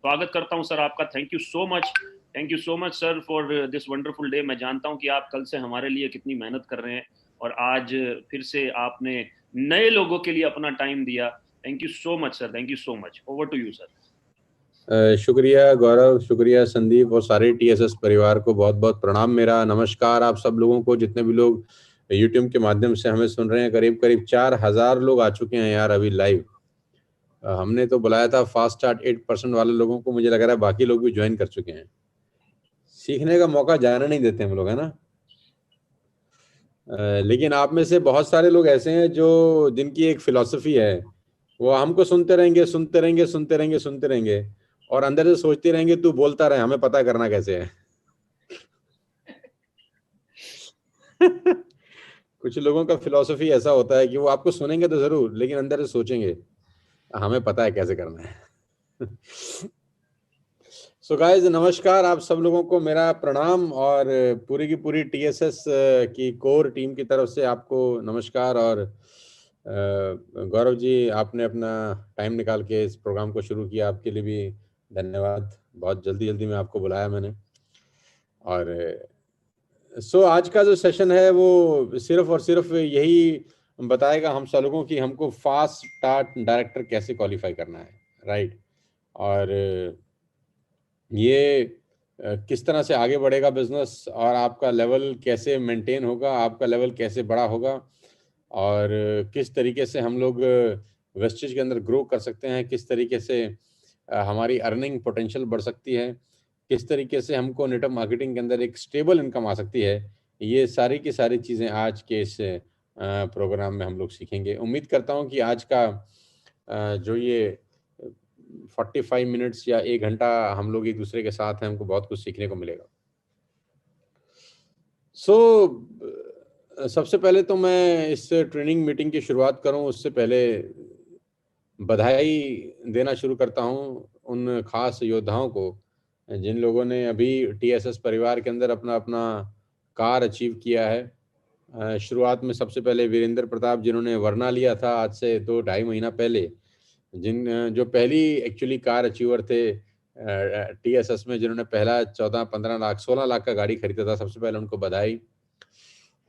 स्वागत करता हूं सर आपका। Thank you so much sir for this wonderful day. मैं जानता हूं कि आप कल से हमारे लिए कितनी मेहनत कर रहे हैं और आज फिर से आपने नए लोगों के लिए अपना टाइम दिया। Thank you so much sir, thank you so much. Over to you sir. शुक्रिया गौरव, शुक्रिया संदीप और सारे TSS परिवार को बहुत बहुत प्रणाम। मेरा नमस्कार आप सब लोगों को, जितने भी लोग यूट्यूब के माध्यम से हमें सुन रहे हैं। करीब करीब 4000 लोग आ चुके हैं यार अभी लाइव। हमने तो बुलाया था फास्ट चार्ट 8% वाले लोगों को, मुझे लग रहा है बाकी लोग भी ज्वाइन कर चुके हैं। सीखने का मौका जाने नहीं देते हम लोग, है ना। लेकिन आप में से बहुत सारे लोग ऐसे हैं जो जिनकी एक फिलॉसफी है, वो हमको सुनते रहेंगे सुनते रहेंगे सुनते रहेंगे सुनते रहेंगे और अंदर से सोचते रहेंगे तू बोलता रहे, हमें पता करना कैसे है। कुछ लोगों का फिलॉसफी ऐसा होता है कि वो आपको सुनेंगे तो जरूर, लेकिन अंदर से सोचेंगे हमें पता है कैसे करना है। सो गाइस, नमस्कार आप सब लोगों को, मेरा प्रणाम और पूरी की पूरी TSS की कोर टीम की तरफ से आपको नमस्कार। और गौरव जी, आपने अपना टाइम निकाल के इस प्रोग्राम को शुरू किया, आपके लिए भी धन्यवाद। बहुत जल्दी जल्दी में आपको बुलाया मैंने। और सो आज का जो सेशन है वो सिर्फ और सिर्फ यही बताएगा हम सब लोगों की हमको फास्ट स्टार्ट डायरेक्टर कैसे क्वालिफाई करना है, राइट। और ये किस तरह से आगे बढ़ेगा बिजनेस और आपका लेवल कैसे मेंटेन होगा, आपका लेवल कैसे बड़ा होगा और किस तरीके से हम लोग वेस्टेज के अंदर ग्रो कर सकते हैं, किस तरीके से हमारी अर्निंग पोटेंशियल बढ़ सकती है, किस तरीके से हमको नेटवर्क मार्केटिंग के अंदर एक स्टेबल इनकम आ सकती है। ये सारी की सारी चीज़ें आज के इस प्रोग्राम में हम लोग सीखेंगे। उम्मीद करता हूँ कि आज का जो ये 45 मिनट्स या 1 घंटा हम लोग एक दूसरे के साथ हैं, हमको बहुत कुछ सीखने को मिलेगा। सबसे पहले तो मैं इस ट्रेनिंग मीटिंग की शुरुआत करूं उससे पहले बधाई देना शुरू करता हूं उन खास योद्धाओं को जिन लोगों ने अभी TSS परिवार के अंदर अपना अपना कार अचीव किया है। शुरुआत में सबसे पहले वीरेंद्र प्रताप, जिन्होंने वरना लिया था आज से 2-2.5 महीना पहले, जो पहली एक्चुअली कार अचीवर थे TSS में, जिन्होंने पहला 14-15 लाख 16 लाख का गाड़ी खरीदा था, सबसे पहले उनको बधाई।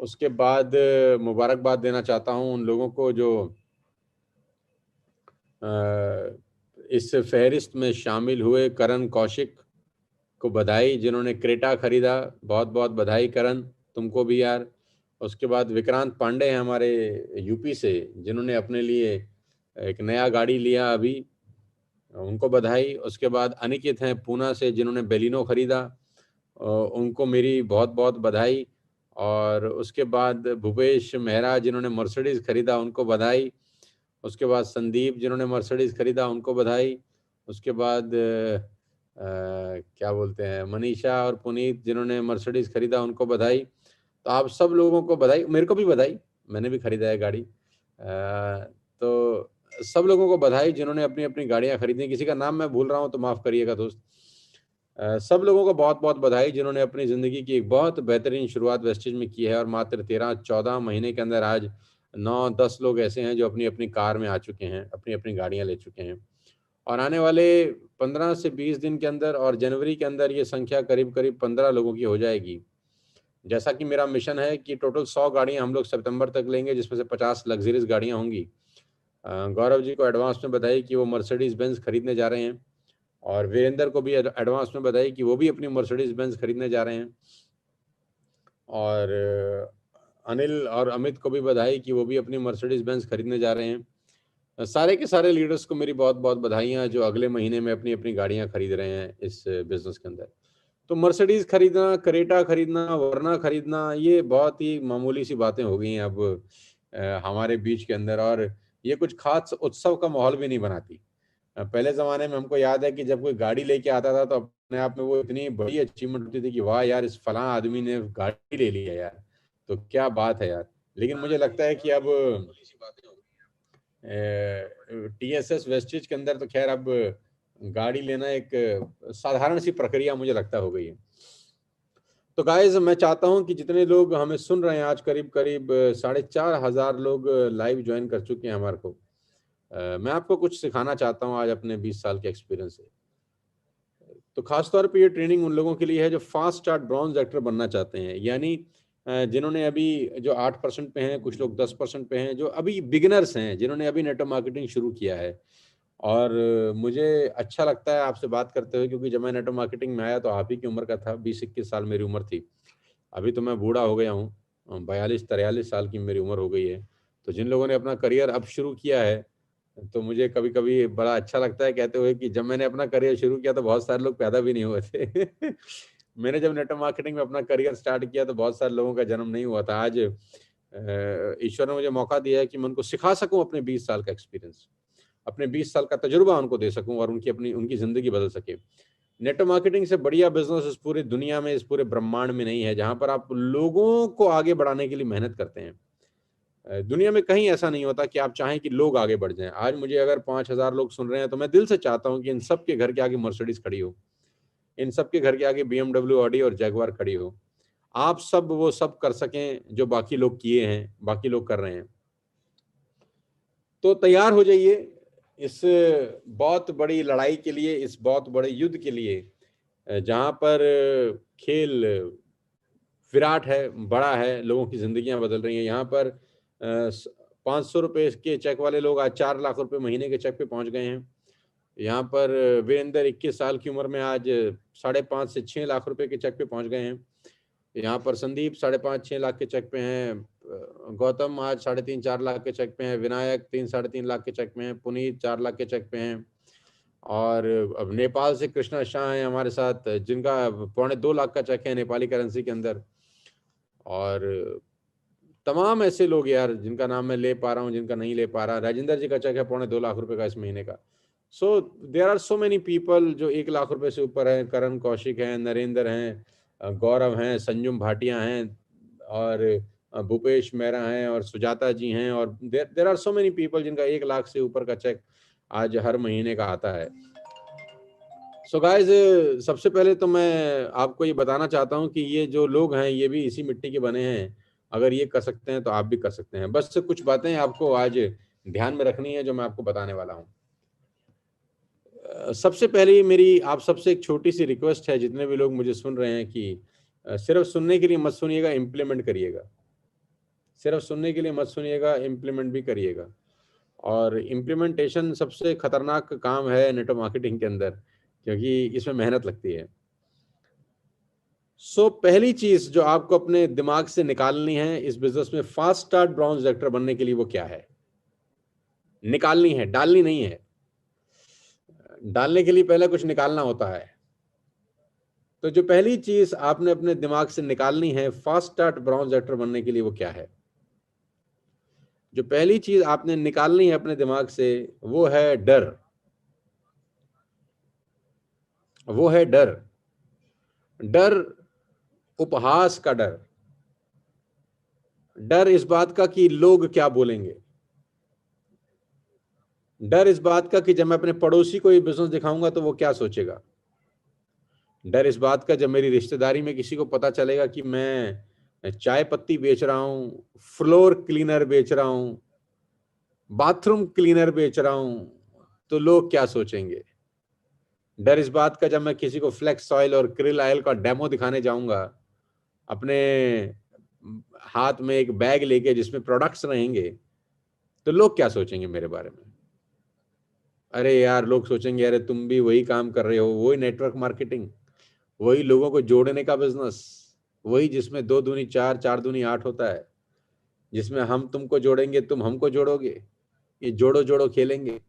उसके बाद मुबारकबाद देना चाहता हूं उन लोगों को जो इस फहरिस्त में शामिल हुए। करण कौशिक को बधाई, जिन्होंने क्रेटा खरीदा, बहुत बहुत बधाई करण, तुमको भी यार। उसके बाद विक्रांत पांडे हैं हमारे यूपी से, जिन्होंने अपने लिए एक नया गाड़ी लिया अभी, उनको बधाई। उसके बाद अनिकेत हैं पूना से, जिन्होंने बेलिनो खरीदा, उनको मेरी बहुत बहुत बधाई। और उसके बाद भूपेश मेहरा, जिन्होंने मर्सिडीज़ खरीदा, उनको बधाई। उसके बाद संदीप, जिन्होंने मर्सिडीज़ खरीदा, उनको बधाई। उसके बाद क्या बोलते हैं, मनीषा और पुनीत, जिन्होंने मर्सिडीज़ खरीदा, उनको बधाई। तो आप सब लोगों को बधाई, मेरे को भी बधाई, मैंने भी खरीदा है गाड़ी। तो सब लोगों को बधाई जिन्होंने अपनी अपनी गाड़ियां खरीदी। किसी का नाम मैं भूल रहा हूं तो माफ़ करिएगा दोस्त। सब लोगों को बहुत बहुत बधाई जिन्होंने अपनी ज़िंदगी की एक बहुत बेहतरीन शुरुआत वेस्टेज में की है। और मात्र 13-14 महीने के अंदर आज 9-10 लोग ऐसे हैं जो अपनी अपनी कार में आ चुके हैं, अपनी अपनी गाड़ियां ले चुके हैं। और आने वाले 15 से 20 दिन के अंदर और जनवरी के अंदर ये संख्या करीब करीब 15 लोगों की हो जाएगी। जैसा कि मेरा मिशन है कि टोटल 100 गाड़ियां हम लोग सितंबर तक लेंगे, जिसमें से 50 लग्जरीज गाड़ियां होंगी। गौरव जी को एडवांस में बधाई कि वो मर्सिडीज़ बेंज खरीदने जा रहे हैं। और वीरेंद्र को भी एडवांस में बधाई कि वो भी अपनी मर्सिडीज़ बेंज खरीदने जा रहे हैं। और अनिल और अमित को भी बधाई कि वो भी अपनी मर्सिडीज़ बेंज खरीदने जा रहे हैं। सारे के सारे लीडर्स को मेरी बहुत बहुत बधाइयाँ जो अगले महीने में अपनी अपनी गाड़ियाँ खरीद रहे हैं इस बिजनेस के अंदर। तो मर्सिडीज़ खरीदना, क्रेटा खरीदना, वरना खरीदना, ये बहुत ही मामूली सी बातें हो गई हैं अब हमारे बीच के अंदर। और ये कुछ खास उत्सव का माहौल भी नहीं बनाती। पहले ज़माने में हमको याद है कि जब कोई गाड़ी लेके आता था तो अपने आप में वो इतनी बड़ी अचीवमेंट होती थी कि वाह यार, इस फलां आदमी ने गाड़ी ले ली है यार, तो क्या बात है यार। लेकिन मुझे लगता है कि अब TSS वेस्टेज के अंदर तो खैर अब गाड़ी लेना एक साधारण सी प्रक्रिया मुझे लगता हो गई है। तो गाइज, मैं चाहता हूं कि जितने लोग हमें सुन रहे हैं, आज करीब करीब 4,500 लोग लाइव ज्वाइन कर चुके हैं हमारे को। मैं आपको कुछ सिखाना चाहता हूं आज अपने 20 साल के एक्सपीरियंस से। तो खासतौर पे ये ट्रेनिंग उन लोगों के लिए है जो फास्ट स्टार्ट ब्रॉन्ज एक्टर बनना चाहते हैं, यानी जिन्होंने अभी जो 8% पे हैं, कुछ लोग 10% पे हैं, जो अभी बिगिनर्स हैं, जिन्होंने अभी नेटवर्क मार्केटिंग शुरू किया है। और मुझे अच्छा लगता है आपसे बात करते हुए, क्योंकि जब मैं नेटवर्क मार्केटिंग में आया तो आप ही की उम्र का था, 20-21 साल मेरी उम्र थी। अभी तो मैं बूढ़ा हो गया हूँ, 42-43 साल की मेरी उम्र हो गई है। तो जिन लोगों ने अपना करियर अब शुरू किया है, तो मुझे कभी कभी बड़ा अच्छा लगता है कहते हुए कि जब मैंने अपना करियर शुरू किया तो बहुत सारे लोग पैदा भी नहीं हुए थे। मैंने जब नेटवर्क मार्केटिंग में अपना करियर स्टार्ट किया तो बहुत सारे लोगों का जन्म नहीं हुआ था। आज ईश्वर ने मुझे मौका दिया है कि मैं उनको सिखा सकूं, अपने 20 साल का एक्सपीरियंस, अपने 20 साल का तजुर्बा उनको दे सकूं और उनकी जिंदगी बदल सके। नेटवर्क मार्केटिंग से बढ़िया बिजनेस इस पूरी दुनिया में, इस पूरे ब्रह्मांड में नहीं है, जहां पर आप लोगों को आगे बढ़ाने के लिए मेहनत करते हैं। दुनिया में कहीं ऐसा नहीं होता कि आप चाहें कि लोग आगे बढ़ जाएं। आज मुझे अगर 5,000 लोग सुन रहे हैं तो मैं दिल से चाहता हूं कि इन सब के घर के आगे मर्सिडीज खड़ी हो, इन सब के घर के आगे BMW, ऑडी और जैगवार खड़ी हो। आप सब वो सब कर सकें जो बाकी लोग किए हैं, बाकी लोग कर रहे हैं। तो तैयार हो जाइए इस बहुत बड़ी लड़ाई के लिए, इस बहुत बड़े युद्ध के लिए, जहां पर खेल विराट है, बड़ा है, लोगों की जिंदगियां बदल रही हैं। यहाँ पर 500 रुपए के चेक वाले लोग आज 4 लाख रुपए महीने के चेक पे पहुंच गए हैं। यहाँ पर वीरेंद्र 21 साल की उम्र में आज 5.5 से 6 लाख रुपए के चेक पे पहुंच गए हैं। यहाँ पर संदीप 5.5-6 लाख के चेक पे हैं, गौतम आज 3.5-4 लाख के चेक पे हैं, विनायक 3-3.5 लाख के चेक पे हैं, पुनीत 4 लाख के चेक पे हैं। और अब नेपाल से कृष्णा शाह हैं हमारे साथ, जिनका 2.25 लाख का चेक है नेपाली करेंसी के अंदर। और तमाम ऐसे लोग यार जिनका नाम मैं ले पा रहा हूँ, जिनका नहीं ले पा रहा। राजेंद्र जी का चेक है 2.25 लाख रुपए का इस महीने का। So there are so many people जो 1 लाख रुपए से ऊपर है। करण कौशिक हैं, नरेंद्र हैं, गौरव हैं, संजुम भाटिया हैं, और भूपेश मेहरा हैं, और सुजाता जी हैं, और there are so many people जिनका 1 लाख से ऊपर का चेक आज हर महीने का आता है। सो गाइज, सबसे पहले तो मैं आपको ये बताना चाहता हूँ कि ये जो लोग हैं ये भी इसी मिट्टी के बने हैं। अगर ये कर सकते हैं तो आप भी कर सकते हैं। बस कुछ बातें आपको आज ध्यान में रखनी है जो मैं आपको बताने वाला हूँ। सबसे पहले मेरी आप सबसे एक छोटी सी रिक्वेस्ट है, जितने भी लोग मुझे सुन रहे हैं, कि सिर्फ सुनने के लिए मत सुनिएगा, इम्प्लीमेंट करिएगा। सिर्फ सुनने के लिए मत सुनिएगा, इम्प्लीमेंट भी करिएगा। और इम्प्लीमेंटेशन सबसे खतरनाक काम है नेटवर्क मार्केटिंग के अंदर, क्योंकि इसमें मेहनत लगती है। पहली चीज जो आपको अपने दिमाग से निकालनी है इस बिजनेस में फास्ट स्टार्ट ब्रॉन्ज एक्टर बनने के लिए, वो क्या है? निकालनी है, डालनी नहीं है। डालने के लिए पहले कुछ निकालना होता है। तो जो पहली चीज आपने अपने दिमाग से निकालनी है फास्ट स्टार्ट ब्रॉन्ज एक्टर बनने के लिए, वो क्या है? जो पहली चीज आपने निकालनी है अपने दिमाग से, वो है डर। वो है डर। डर, उपहास का डर। डर इस बात का कि लोग क्या बोलेंगे। डर इस बात का कि जब मैं अपने पड़ोसी को ये बिजनेस दिखाऊंगा तो वो क्या सोचेगा। डर इस बात का जब मेरी रिश्तेदारी में किसी को पता चलेगा कि मैं चाय पत्ती बेच रहा हूं, फ्लोर क्लीनर बेच रहा हूं, बाथरूम क्लीनर बेच रहा हूं, तो लोग क्या सोचेंगे। डर इस बात का जब मैं किसी को फ्लेक्स ऑयल और क्रिल ऑयल का डेमो दिखाने जाऊंगा, अपने हाथ में एक बैग लेके जिसमें प्रोडक्ट्स रहेंगे, तो लोग क्या सोचेंगे मेरे बारे में। अरे यार, लोग सोचेंगे अरे तुम भी वही काम कर रहे हो, वही नेटवर्क मार्केटिंग, वही लोगों को जोड़ने का बिजनेस, वही जिसमें 2 दूनी 4, 4 दूनी 8 होता है, जिसमें हम तुमको जोड़ेंगे, तुम हमको जोड़ोगे, ये जोड़ो जोड़ो खेलेंगे।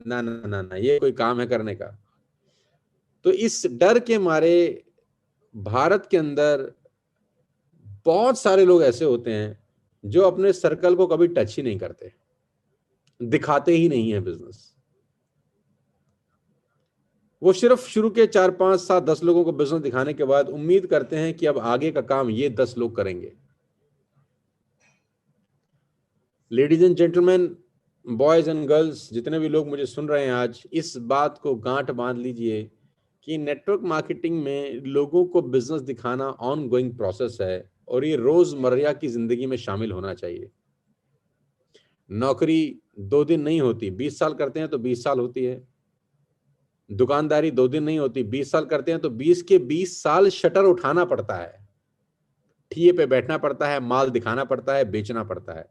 ना ना ना ना, ये कोई काम है करने का? तो इस डर के मारे भारत के अंदर बहुत सारे लोग ऐसे होते हैं जो अपने सर्कल को कभी टच ही नहीं करते, दिखाते ही नहीं है बिजनेस। वो सिर्फ शुरू के 4, 5, 7, 10 लोगों को बिजनेस दिखाने के बाद उम्मीद करते हैं कि अब आगे का काम ये 10 लोग करेंगे। Ladies and gentleman, boys and girls, जितने भी लोग मुझे सुन रहे हैं आज, इस बात को गांठ बांध लीजिए कि नेटवर्क मार्केटिंग में लोगों को बिजनेस दिखाना ऑन गोइंग प्रोसेस है, और ये रोजमर्रा की जिंदगी में शामिल होना चाहिए। नौकरी 2 दिन नहीं होती, 20 साल करते हैं तो 20 साल होती है। दुकानदारी 2 दिन नहीं होती, 20 साल करते हैं तो 20 के 20 साल शटर उठाना पड़ता है, ठिए पे बैठना पड़ता है, माल दिखाना पड़ता है, बेचना पड़ता है।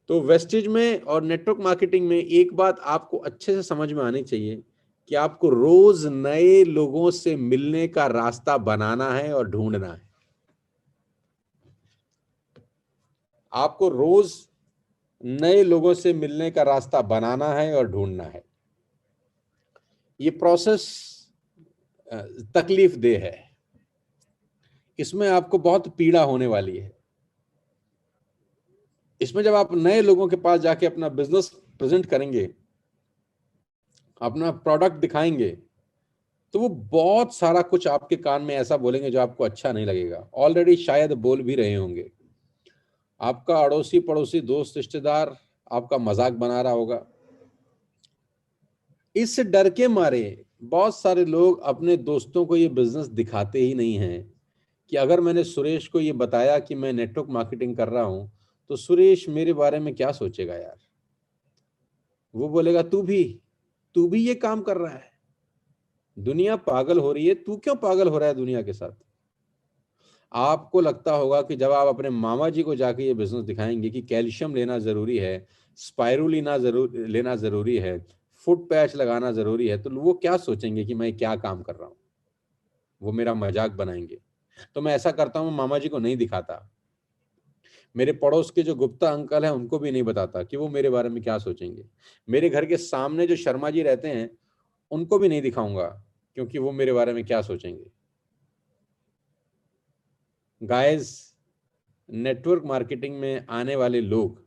तो वेस्टेज में और नेटवर्क मार्केटिंग में एक बात आपको अच्छे से समझ में आनी चाहिए कि आपको रोज नए लोगों से मिलने का रास्ता बनाना है और ढूंढना है। आपको रोज नए लोगों से मिलने का रास्ता बनाना है और ढूंढना है। ये प्रोसेस तकलीफ देह है, इसमें आपको बहुत पीड़ा होने वाली है। इसमें जब आप नए लोगों के पास जाके अपना बिजनेस प्रेजेंट करेंगे, अपना प्रोडक्ट दिखाएंगे, तो वो बहुत सारा कुछ आपके कान में ऐसा बोलेंगे जो आपको अच्छा नहीं लगेगा। ऑलरेडी शायद बोल भी रहे होंगे। आपका अड़ोसी पड़ोसी दोस्त रिश्तेदार आपका मजाक बना रहा होगा। इस डर के मारे बहुत सारे लोग अपने दोस्तों को ये बिजनेस दिखाते ही नहीं हैं कि अगर मैंने सुरेश को ये बताया कि मैं नेटवर्क मार्केटिंग कर रहा हूं तो सुरेश मेरे बारे में क्या सोचेगा यार। वो बोलेगा तू भी ये काम कर रहा है, दुनिया पागल हो रही है, तू क्यों पागल हो रहा है दुनिया के साथ। आपको लगता होगा कि जब आप अपने मामा जी को जाके ये बिजनेस दिखाएंगे कि कैल्शियम लेना जरूरी है, स्पाइरुलिना लेना जरूरी है, फुट पैच लगाना जरूरी है, तो वो क्या सोचेंगे कि मैं क्या काम कर रहा हूं, वो मेरा मजाक बनाएंगे। तो मैं ऐसा करता हूं, मामा जी को नहीं दिखाता, मेरे पड़ोस के जो गुप्ता अंकल हैं उनको भी नहीं बताता कि वो मेरे बारे में क्या सोचेंगे। मेरे घर के सामने जो शर्मा जी रहते हैं उनको भी नहीं दिखाऊंगा क्योंकि वो मेरे बारे में क्या सोचेंगे। गाइस, नेटवर्क मार्केटिंग में आने वाले लोग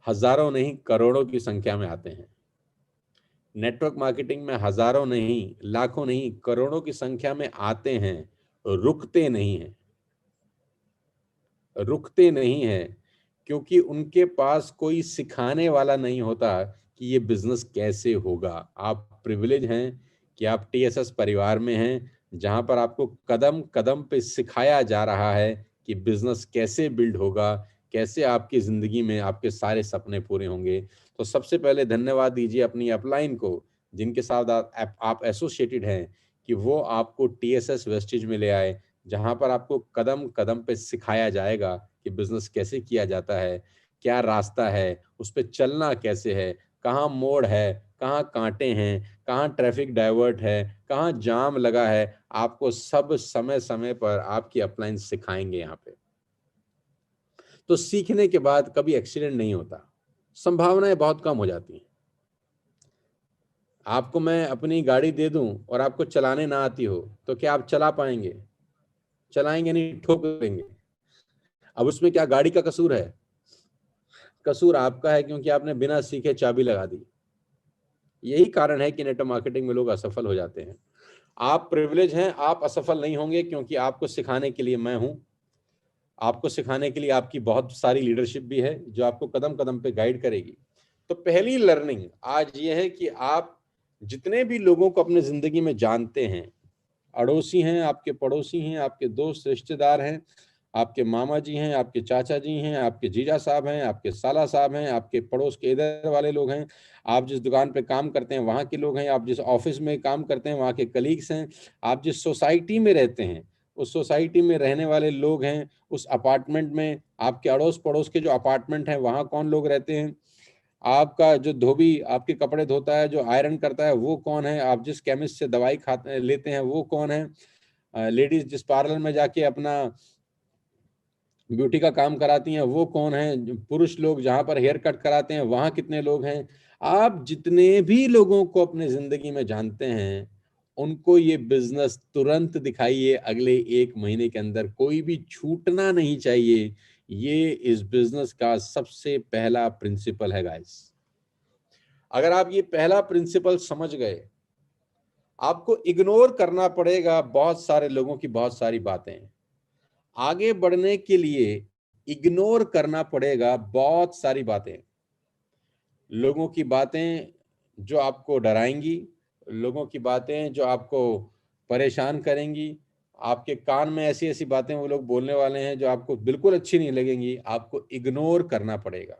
हजारों नहीं करोड़ों की संख्या में आते हैं। नेटवर्क मार्केटिंग में हजारों नहीं लाखों नहीं करोड़ों की संख्या में आते हैं, रुकते नहीं हैं। रुकते नहीं हैं क्योंकि उनके पास कोई सिखाने वाला नहीं होता कि ये बिजनेस कैसे होगा। आप प्रिविलेज हैं कि आप टीएसएस परिवार में हैं जहां पर आपको कदम कदम पे सिखाया जा रहा है कि बिजनेस कैसे बिल्ड होगा, कैसे आपकी जिंदगी में आपके सारे सपने पूरे होंगे। तो सबसे पहले धन्यवाद दीजिए अपनी अपलाइन को जिनके साथ आप एसोसिएटेड हैं कि वो आपको टीएसएस वेस्टेज में ले आए, जहां पर आपको कदम कदम पे सिखाया जाएगा कि बिजनेस कैसे किया जाता है, क्या रास्ता है, उस पर चलना कैसे है, कहाँ मोड़ है, कहाँ कांटे हैं, कहाँ ट्रैफिक डाइवर्ट है, कहाँ जाम लगा है। आपको सब समय समय पर आपकी अपलाइन सिखाएंगे यहाँ पे। तो सीखने के बाद कभी एक्सीडेंट नहीं होता, संभावनाएं बहुत कम हो जाती हैं। आपको मैं अपनी गाड़ी दे दूं और आपको चलाने ना आती हो तो क्या आप चला पाएंगे? चलाएंगे नहीं, ठोक देंगे। अब उसमें क्या गाड़ी का कसूर है? कसूर आपका है क्योंकि आपने बिना सीखे चाबी लगा दी। यही कारण है कि नेटवर्क मार्केटिंग में लोग असफल हो जाते हैं। आप प्रिविलेज हैं, आप असफल नहीं होंगे क्योंकि आपको सिखाने के लिए मैं हूं। आपको सिखाने के लिए आपकी बहुत सारी लीडरशिप भी है जो आपको कदम कदम पे गाइड करेगी। तो पहली लर्निंग आज ये है कि आप जितने भी लोगों को अपने जिंदगी में जानते हैं, अड़ोसी हैं, आपके पड़ोसी हैं, आपके दोस्त रिश्तेदार हैं, आपके मामा जी हैं, आपके चाचा जी हैं, आपके जीजा साहब हैं, आपके साला साहब हैं, आपके पड़ोस के इधर वाले लोग हैं, आप जिस दुकान पे काम करते हैं वहाँ के लोग हैं, आप जिस ऑफिस में काम करते हैं वहाँ के कलीग्स हैं, आप जिस सोसाइटी में रहते हैं उस सोसाइटी में रहने वाले लोग हैं, उस अपार्टमेंट में आपके अड़ोस पड़ोस के जो अपार्टमेंट हैं वहाँ कौन लोग रहते हैं, आपका जो धोबी आपके कपड़े धोता है, जो आयरन करता है वो कौन है, आप जिस केमिस्ट से दवाई खाते लेते हैं वो कौन है, लेडीज जिस पार्लर में जाके अपना ब्यूटी का काम कराती हैं वो कौन है, पुरुष लोग जहां पर हेयर कट कराते हैं वहां कितने लोग हैं। आप जितने भी लोगों को अपने जिंदगी में जानते हैं उनको ये बिजनेस तुरंत दिखाइए, अगले 1 महीने के अंदर कोई भी छूटना नहीं चाहिए। ये इस बिजनेस का सबसे पहला प्रिंसिपल है गाइस। अगर आप ये पहला प्रिंसिपल समझ गए, आपको इग्नोर करना पड़ेगा बहुत सारे लोगों की बहुत सारी बातें। आगे बढ़ने के लिए इग्नोर करना पड़ेगा बहुत सारी बातें, लोगों की बातें जो आपको डराएंगी, लोगों की बातें जो आपको परेशान करेंगी। आपके कान में ऐसी ऐसी बातें वो लोग बोलने वाले हैं जो आपको बिल्कुल अच्छी नहीं लगेंगी, आपको इग्नोर करना पड़ेगा।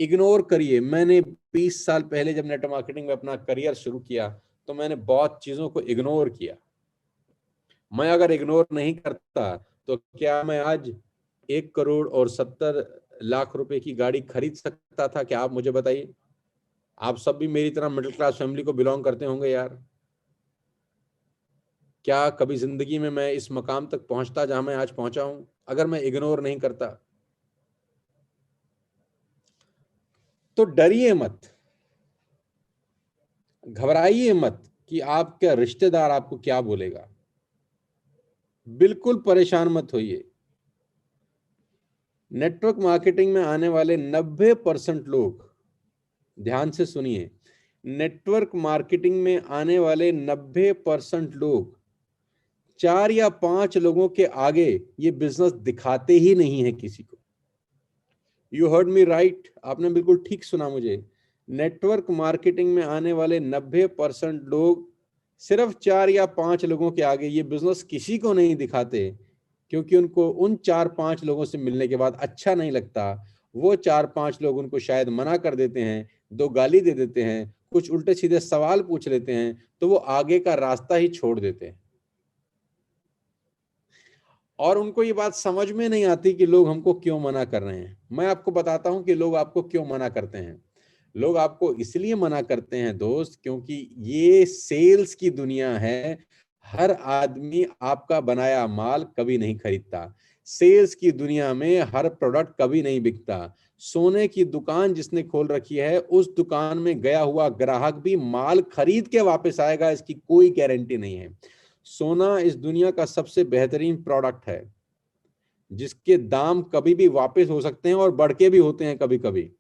इग्नोर करिए। मैंने 20 साल पहले जब नेटवर्क मार्केटिंग में अपना करियर शुरू किया तो मैंने बहुत चीजों को इग्नोर किया। मैं अगर इग्नोर नहीं करता तो क्या मैं आज 1 करोड़ और 70 लाख रुपए की गाड़ी खरीद सकता था? क्या आप मुझे बताइए। आप सब भी मेरी तरह मिडिल क्लास फैमिली को बिलोंग करते होंगे यार। क्या कभी जिंदगी में मैं इस मकाम तक पहुंचता जहां मैं आज पहुंचा हूं अगर मैं इग्नोर नहीं करता? तो डरिए मत, घबराइए मत कि आपका रिश्तेदार आपको क्या बोलेगा। बिल्कुल परेशान मत होइए। नेटवर्क मार्केटिंग में आने वाले 90% लोग, ध्यान से सुनिए, नेटवर्क मार्केटिंग में आने वाले 90% लोग 4 या 5 लोगों के आगे ये बिजनेस दिखाते ही नहीं है किसी को। यू हर्ड मी राइट, आपने बिल्कुल ठीक सुना मुझे। नेटवर्क मार्केटिंग में आने वाले 90% लोग सिर्फ 4 या 5 लोगों के आगे ये बिजनेस किसी को नहीं दिखाते, क्योंकि उनको उन 4-5 लोगों से मिलने के बाद अच्छा नहीं लगता। वो 4-5 लोग उनको शायद मना कर देते हैं, 2 गाली दे देते हैं, कुछ उल्टे सीधे सवाल पूछ लेते हैं, तो वो आगे का रास्ता ही छोड़ देते हैं। और उनको ये बात समझ में नहीं आती कि लोग हमको क्यों मना कर रहे हैं। मैं आपको बताता हूं कि लोग आपको क्यों मना करते हैं। लोग आपको इसलिए मना करते हैं दोस्त, क्योंकि ये सेल्स की दुनिया है। हर आदमी आपका बनाया माल कभी नहीं खरीदता। सेल्स की दुनिया में हर प्रोडक्ट कभी नहीं बिकता। सोने की दुकान जिसने खोल रखी है, उस दुकान में गया हुआ ग्राहक भी माल खरीद के वापस आएगा, इसकी कोई गारंटी नहीं है। सोना इस दुनिया का सबसे बेहतरीन प्रोडक्ट है, जिसके दाम कभी भी वापस हो सकते हैं और बढ़ के भी होते हैं कभी कभी।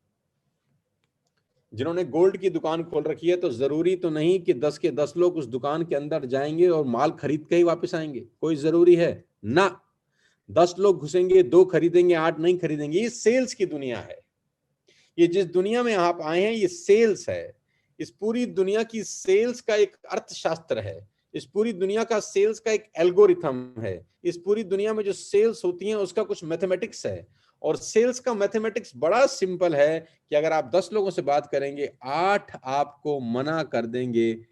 जिन्होंने गोल्ड की दुकान खोल रखी है, तो जरूरी तो नहीं कि 10 के 10 लोग उस दुकान के अंदर जाएंगे और माल खरीद के ही वापस आएंगे। कोई जरूरी है ना। 10 लोग घुसेंगे, 2 खरीदेंगे, 8 नहीं खरीदेंगे। ये सेल्स की दुनिया है। ये जिस दुनिया में आप आए हैं, ये सेल्स है। इस पूरी दुनिया की सेल्स का एक अर्थशास्त्र है। इस पूरी दुनिया का सेल्स का एक एल्गोरिथम है। इस पूरी दुनिया में जो सेल्स होती हैं उसका कुछ मैथमेटिक्स है। और सेल्स का मैथमेटिक्स बड़ा सिंपल है कि अगर आप 10 लोगों से बात करेंगे, 8 आपको मना कर देंगे।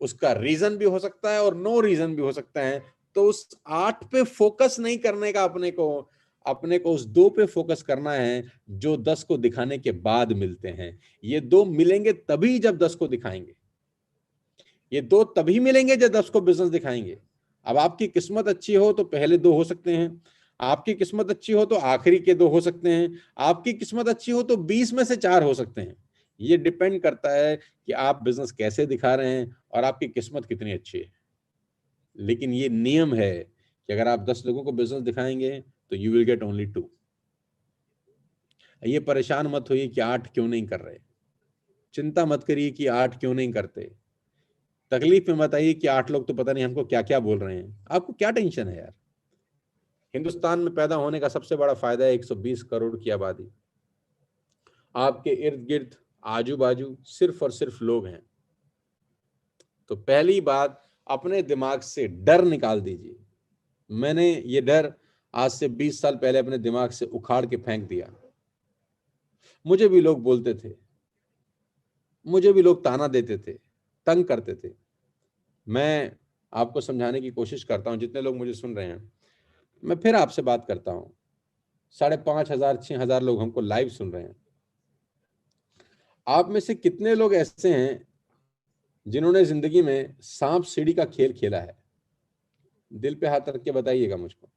उसका रीजन भी हो सकता है और नो रीजन भी हो सकता है। तो उस 8 पे फोकस नहीं करने का, अपने को उस 2 पे फोकस करना है जो 10 को दिखाने के बाद मिलते हैं। ये 2 मिलेंगे तभी जब 10 को दिखाएंगे। ये 2 तभी मिलेंगे जब 10 को बिजनेस दिखाएंगे। अब आपकी किस्मत अच्छी हो तो पहले 2 हो सकते हैं। आपकी किस्मत अच्छी हो तो आखिरी के 2 हो सकते हैं। आपकी किस्मत अच्छी हो तो 20 में से 4 हो सकते हैं। ये डिपेंड करता है कि आप बिजनेस कैसे दिखा रहे हैं और आपकी किस्मत कितनी अच्छी है। लेकिन ये नियम है कि अगर आप 10 लोगों को बिजनेस दिखाएंगे तो यू विल गेट ओनली 2। ये परेशान मत होइए कि 8 क्यों नहीं कर रहे। चिंता मत करिए कि 8 क्यों नहीं करते। तकलीफ में मत आइए कि 8 लोग तो पता नहीं हमको क्या क्या बोल रहे हैं। आपको क्या टेंशन है यार। हिंदुस्तान में पैदा होने का सबसे बड़ा फायदा है 120 करोड़ की आबादी। आपके इर्द गिर्द आजू बाजू सिर्फ और सिर्फ लोग हैं। तो पहली बात, अपने दिमाग से डर निकाल दीजिए। मैंने ये डर आज से 20 साल पहले अपने दिमाग से उखाड़ के फेंक दिया। मुझे भी लोग बोलते थे, मुझे भी लोग ताना देते थे, तंग करते थे। मैं आपको समझाने की कोशिश करता हूं, जितने लोग मुझे सुन रहे हैं। मैं फिर आपसे बात करता हूं। 5,500 6,000 लोग हमको लाइव सुन रहे हैं। आप में से कितने लोग ऐसे हैं जिन्होंने जिंदगी में सांप सीढ़ी का खेल खेला है? दिल पे हाथ रख के बताइएगा मुझको।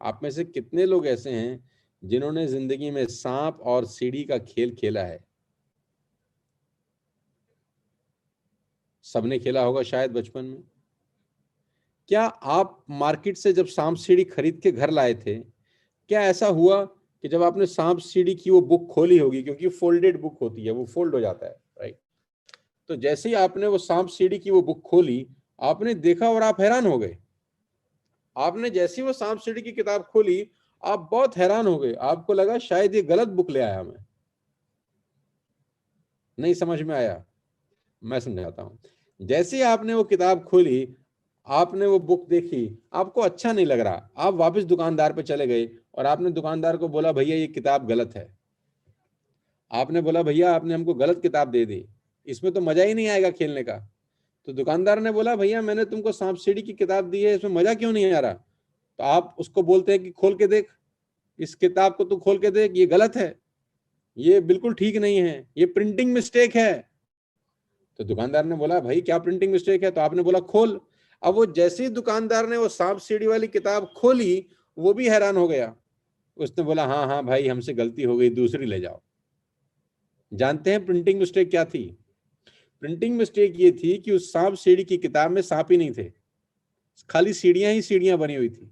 आप में से कितने लोग ऐसे हैं जिन्होंने जिंदगी में सांप और सीढ़ी का खेल खेला है? सबने खेला होगा शायद बचपन में। क्या आप मार्केट से जब सांप सीढ़ी खरीद के घर लाए थे, क्या ऐसा हुआ कि जब आपने सांप सीढ़ी की वो बुक खोली होगी, क्योंकि फोल्डेड बुक होती है, वो फोल्ड हो जाता है, राइट? तो जैसे ही आपने वो सांप सीढ़ी की वो बुक खोली, आपने देखा और आप हैरान हो गए। आपने जैसे ही वो सांप सीढ़ी की किताब खोली, आप बहुत हैरान हो गए। आपको लगा शायद ये गलत बुक ले आया मैं। नहीं समझ में आया? मैं समझाता हूं। जैसे ही आपने वो किताब खोली, आपने वो बुक देखी, आपको अच्छा नहीं लग रहा, आप वापस दुकानदार पे चले गए और आपने दुकानदार को बोला, भैया ये किताब गलत है। आपने बोला भैया आपने हमको गलत किताब दे दी, इसमें तो मजा ही नहीं आएगा खेलने का। तो दुकानदार ने बोला भैया मैंने तुमको सांप सीढ़ी की किताब दी है, इसमें मजा क्यों नहीं आ रहा? तो आप उसको बोलते हैं कि खोल के देख, इस किताब को तू खोल के देख, ये गलत है, ये बिल्कुल ठीक नहीं है, ये प्रिंटिंग मिस्टेक है। तो दुकानदार ने बोला भाई क्या प्रिंटिंग मिस्टेक है? तो आपने बोला खोल। अब वो जैसे ही दुकानदार ने वो सांप सीढ़ी वाली किताब खोली, वो भी हैरान हो गया। उसने बोला हाँ हाँ भाई हमसे गलती हो गई, दूसरी ले जाओ। जानते हैं प्रिंटिंग मिस्टेक क्या थी? प्रिंटिंग मिस्टेक ये थी कि उस सांप सीढ़ी की किताब में सांप ही नहीं थे, खाली सीढ़ियां ही सीढ़ियां बनी हुई थी।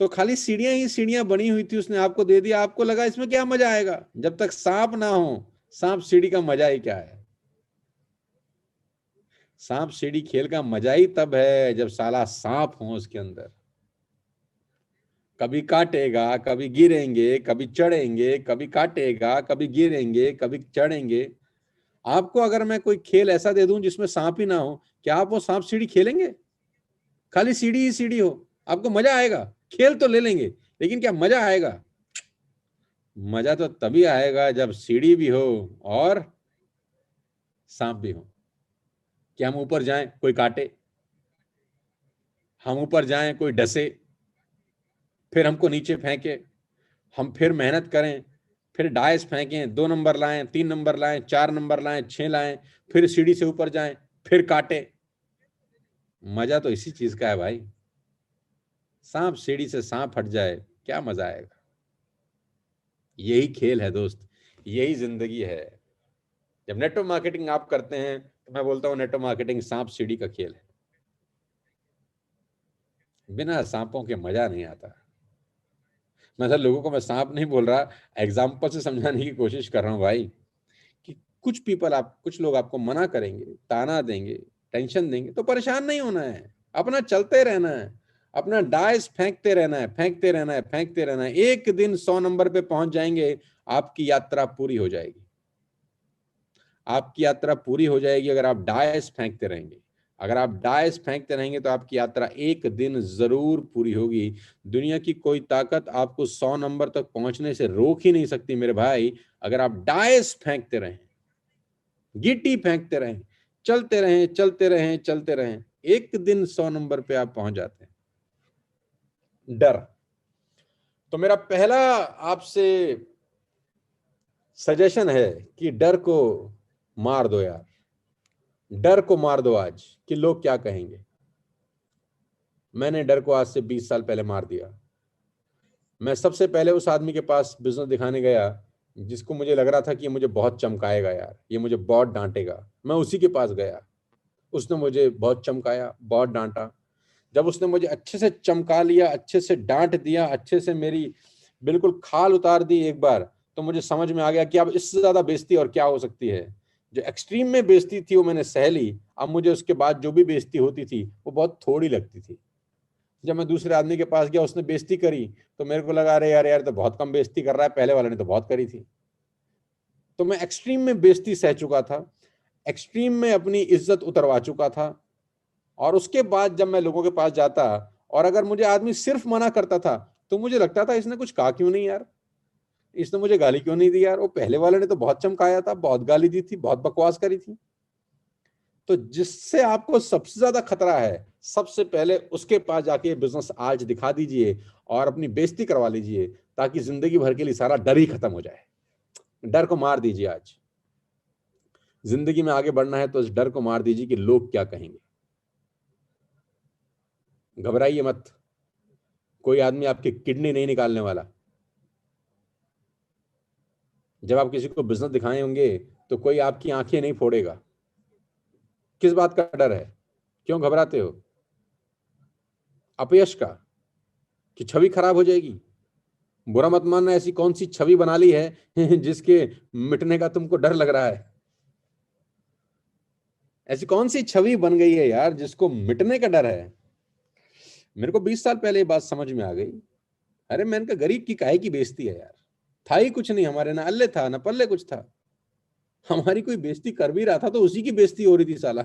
तो खाली सीढ़ियां ही सीढ़ियां बनी हुई थी, उसने आपको दे दिया, आपको लगा इसमें क्या मजा आएगा, जब तक सांप ना हो सांप सीढ़ी का मजा ही क्या है। सांप सीढ़ी खेल का मजा ही तब है जब साला सांप हो उसके अंदर। कभी काटेगा, कभी गिरेंगे, कभी चढ़ेंगे, कभी काटेगा, कभी गिरेंगे, कभी चढ़ेंगे। आपको अगर मैं कोई खेल ऐसा दे दूं जिसमें सांप ही ना हो, क्या आप वो सांप सीढ़ी खेलेंगे? खाली सीढ़ी ही सीढ़ी हो, आपको मजा आएगा? खेल तो ले लेंगे, लेकिन क्या मजा आएगा? मजा तो तभी आएगा जब सीढ़ी भी हो और सांप भी हो। कि हम ऊपर जाएं कोई काटे, हम ऊपर जाएं कोई डसे, फिर हमको नीचे फेंके, हम फिर मेहनत करें, फिर डायस फेंकें, 2 नंबर लाएं, 3 नंबर लाएं, 4 नंबर लाएं, 6 लाएं, फिर सीढ़ी से ऊपर जाएं, फिर काटे। मजा तो इसी चीज का है भाई। सांप सीढ़ी से सांप हट जाए, क्या मजा आएगा? यही खेल है दोस्त, यही जिंदगी है। जब नेटवर्क मार्केटिंग आप करते हैं तो मैं बोलता हूं नेटवर्क मार्केटिंग सांप सीढ़ी का खेल है। बिना सांपों के मजा नहीं आता। मतलब लोगों को मैं सांप नहीं बोल रहा, एग्जाम्पल से समझाने की कोशिश कर रहा हूं भाई, कि कुछ लोग आपको मना करेंगे, ताना देंगे, टेंशन देंगे, तो परेशान नहीं होना है, अपना चलते रहना है, अपना डाइस फेंकते रहना है, फेंकते रहना है, फेंकते रहना है। एक दिन 100 नंबर पे पहुंच जाएंगे, आपकी यात्रा पूरी हो जाएगी। आपकी यात्रा पूरी हो जाएगी अगर आप डाइस फेंकते रहेंगे। अगर आप डाइस फेंकते रहेंगे तो आपकी यात्रा एक दिन जरूर पूरी होगी। दुनिया की कोई ताकत आपको 100 नंबर तक पहुंचने से रोक ही नहीं सकती मेरे भाई, अगर आप डाइस फेंकते रहें, गिट्टी फेंकते रहें, चलते रहें, चलते रहें, चलते रहें, एक दिन 100 नंबर पे आप पहुंच जाते हैं। डर। तो मेरा पहला आपसे सजेशन है कि डर को मार दो यार, डर को मार दो आज, कि लोग क्या कहेंगे। मैंने डर को आज से 20 साल पहले मार दिया। मैं सबसे पहले उस आदमी के पास बिजनेस दिखाने गया जिसको मुझे लग रहा था कि ये मुझे बहुत चमकाएगा यार, ये मुझे बहुत डांटेगा। मैं उसी के पास गया, उसने मुझे बहुत चमकाया, बहुत डांटा। जब उसने मुझे अच्छे से चमका लिया, अच्छे से डांट दिया, अच्छे से मेरी बिल्कुल खाल उतार दी एक बार, तो मुझे समझ में आ गया कि अब इससे ज्यादा बेइज्जती और क्या हो सकती है। जो एक्सट्रीम में बेइज्जती थी वो मैंने सह ली, अब मुझे उसके बाद जो भी बेइज्जती होती थी वो बहुत थोड़ी लगती थी। जब मैं दूसरे आदमी के पास गया, उसने बेइज्जती करी, तो मेरे को लगा अरे यार यार तो बहुत कम बेइज्जती कर रहा है, पहले वाले ने तो बहुत करी थी। तो मैं एक्सट्रीम में बेइज्जती सह चुका था, एक्सट्रीम में अपनी इज्जत उतरवा चुका था। और उसके बाद जब मैं लोगों के पास जाता और अगर मुझे आदमी सिर्फ मना करता था, तो मुझे लगता था इसने कुछ कहा क्यों नहीं यार, इसने मुझे गाली क्यों नहीं दी यार, वो पहले वाले ने तो बहुत चमकाया था, बहुत गाली दी थी, बहुत बकवास करी थी। तो जिससे आपको सबसे ज्यादा खतरा है, सबसे पहले उसके पास जाके बिजनेस आज दिखा दीजिए और अपनी बेइज्जती करवा लीजिए, ताकि जिंदगी भर के लिए सारा डर ही खत्म हो जाए। डर को मार दीजिए आज। जिंदगी में आगे बढ़ना है तो इस डर को मार दीजिए कि लोग क्या कहेंगे। घबराइए मत, कोई आदमी आपकी किडनी नहीं निकालने वाला। जब आप किसी को बिजनेस दिखाए होंगे तो कोई आपकी आंखें नहीं फोड़ेगा। किस बात का डर है? क्यों घबराते हो? अपयश का, कि छवि खराब हो जाएगी? बुरा मत मानना, ऐसी कौन सी छवि बना ली है जिसके मिटने का तुमको डर लग रहा है? ऐसी कौन सी छवि बन गई है यार जिसको मिटने का डर है? मेरे को 20 साल पहले ये बात समझ में आ गई। अरे मैंने कहा गरीब की काहे की बेइज्जती है यार, था ही कुछ नहीं हमारे, ना अल्ले था ना पल्ले कुछ था। हमारी कोई बेइज्जती कर भी रहा था तो उसी की बेइज्जती हो रही थी साला।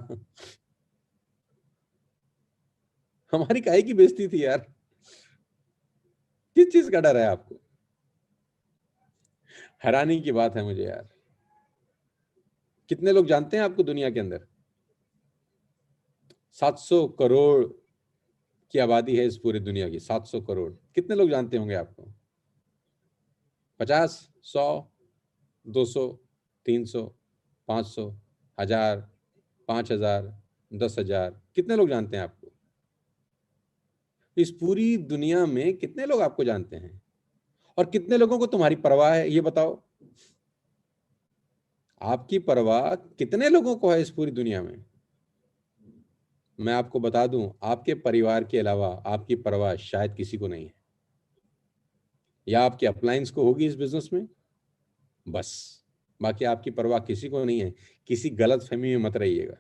हमारी काहे की बेइज्जती थी यार? किस चीज का डर है आपको? हैरानी की बात है मुझे यार। कितने लोग जानते हैं आपको दुनिया के अंदर? 700 करोड़ की आबादी है इस पूरी दुनिया की। 700 करोड़। कितने लोग जानते होंगे आपको? 50, 100, 200, 300, 500, 1000, 5000, 10,000? कितने लोग जानते हैं आपको? इस पूरी दुनिया में कितने लोग आपको जानते हैं? और कितने लोगों को तुम्हारी परवाह है, ये बताओ। आपकी परवाह कितने लोगों को है इस पूरी दुनिया में? मैं आपको बता दूं, आपके परिवार के अलावा आपकी परवाह शायद किसी को नहीं है। या आपके अप्लायंस को होगी इस बिजनेस में, बस। बाकी आपकी परवाह किसी को नहीं है। किसी गलत फहमी में मत रहिएगा।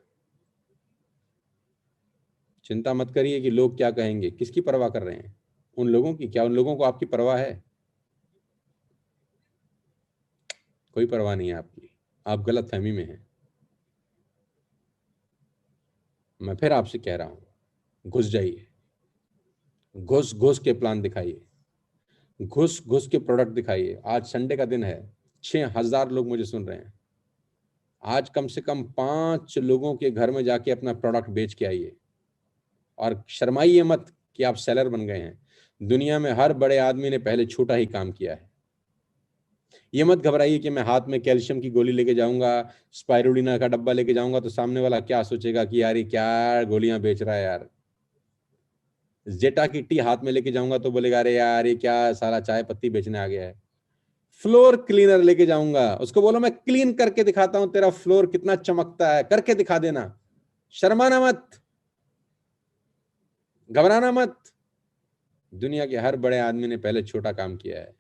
चिंता मत करिए कि लोग क्या कहेंगे। किसकी परवाह कर रहे हैं? उन लोगों की। क्या उन लोगों को आपकी परवाह है? कोई परवाह नहीं है आपकी। आप गलत फहमी में हैं। मैं फिर आपसे कह रहा हूं, घुस जाइए। घुस घुस के प्लान दिखाइए। घुस घुस के प्रोडक्ट दिखाइए। आज संडे का दिन है, 6,000 लोग मुझे सुन रहे हैं। आज कम से कम 5 लोगों के घर में जाके अपना प्रोडक्ट बेच के आइए। और शर्माइए मत कि आप सेलर बन गए हैं। दुनिया में हर बड़े आदमी ने पहले छोटा ही काम किया है। ये मत घबराइए कि मैं हाथ में कैल्शियम की गोली लेके जाऊंगा, स्पाइरुलिना का डब्बा लेके जाऊंगा तो सामने वाला क्या सोचेगा कि यार ये क्या गोलियां बेच रहा है यार। जेटा की टी हाथ में लेके जाऊंगा तो बोलेगा अरे यार ये क्या सारा चाय पत्ती बेचने आ गया है। फ्लोर क्लीनर लेके जाऊंगा, उसको बोलो मैं क्लीन करके दिखाता हूं तेरा फ्लोर कितना चमकता है, करके दिखा देना। शर्माना मत, घबराना मत। दुनिया के हर बड़े आदमी ने पहले छोटा काम किया है।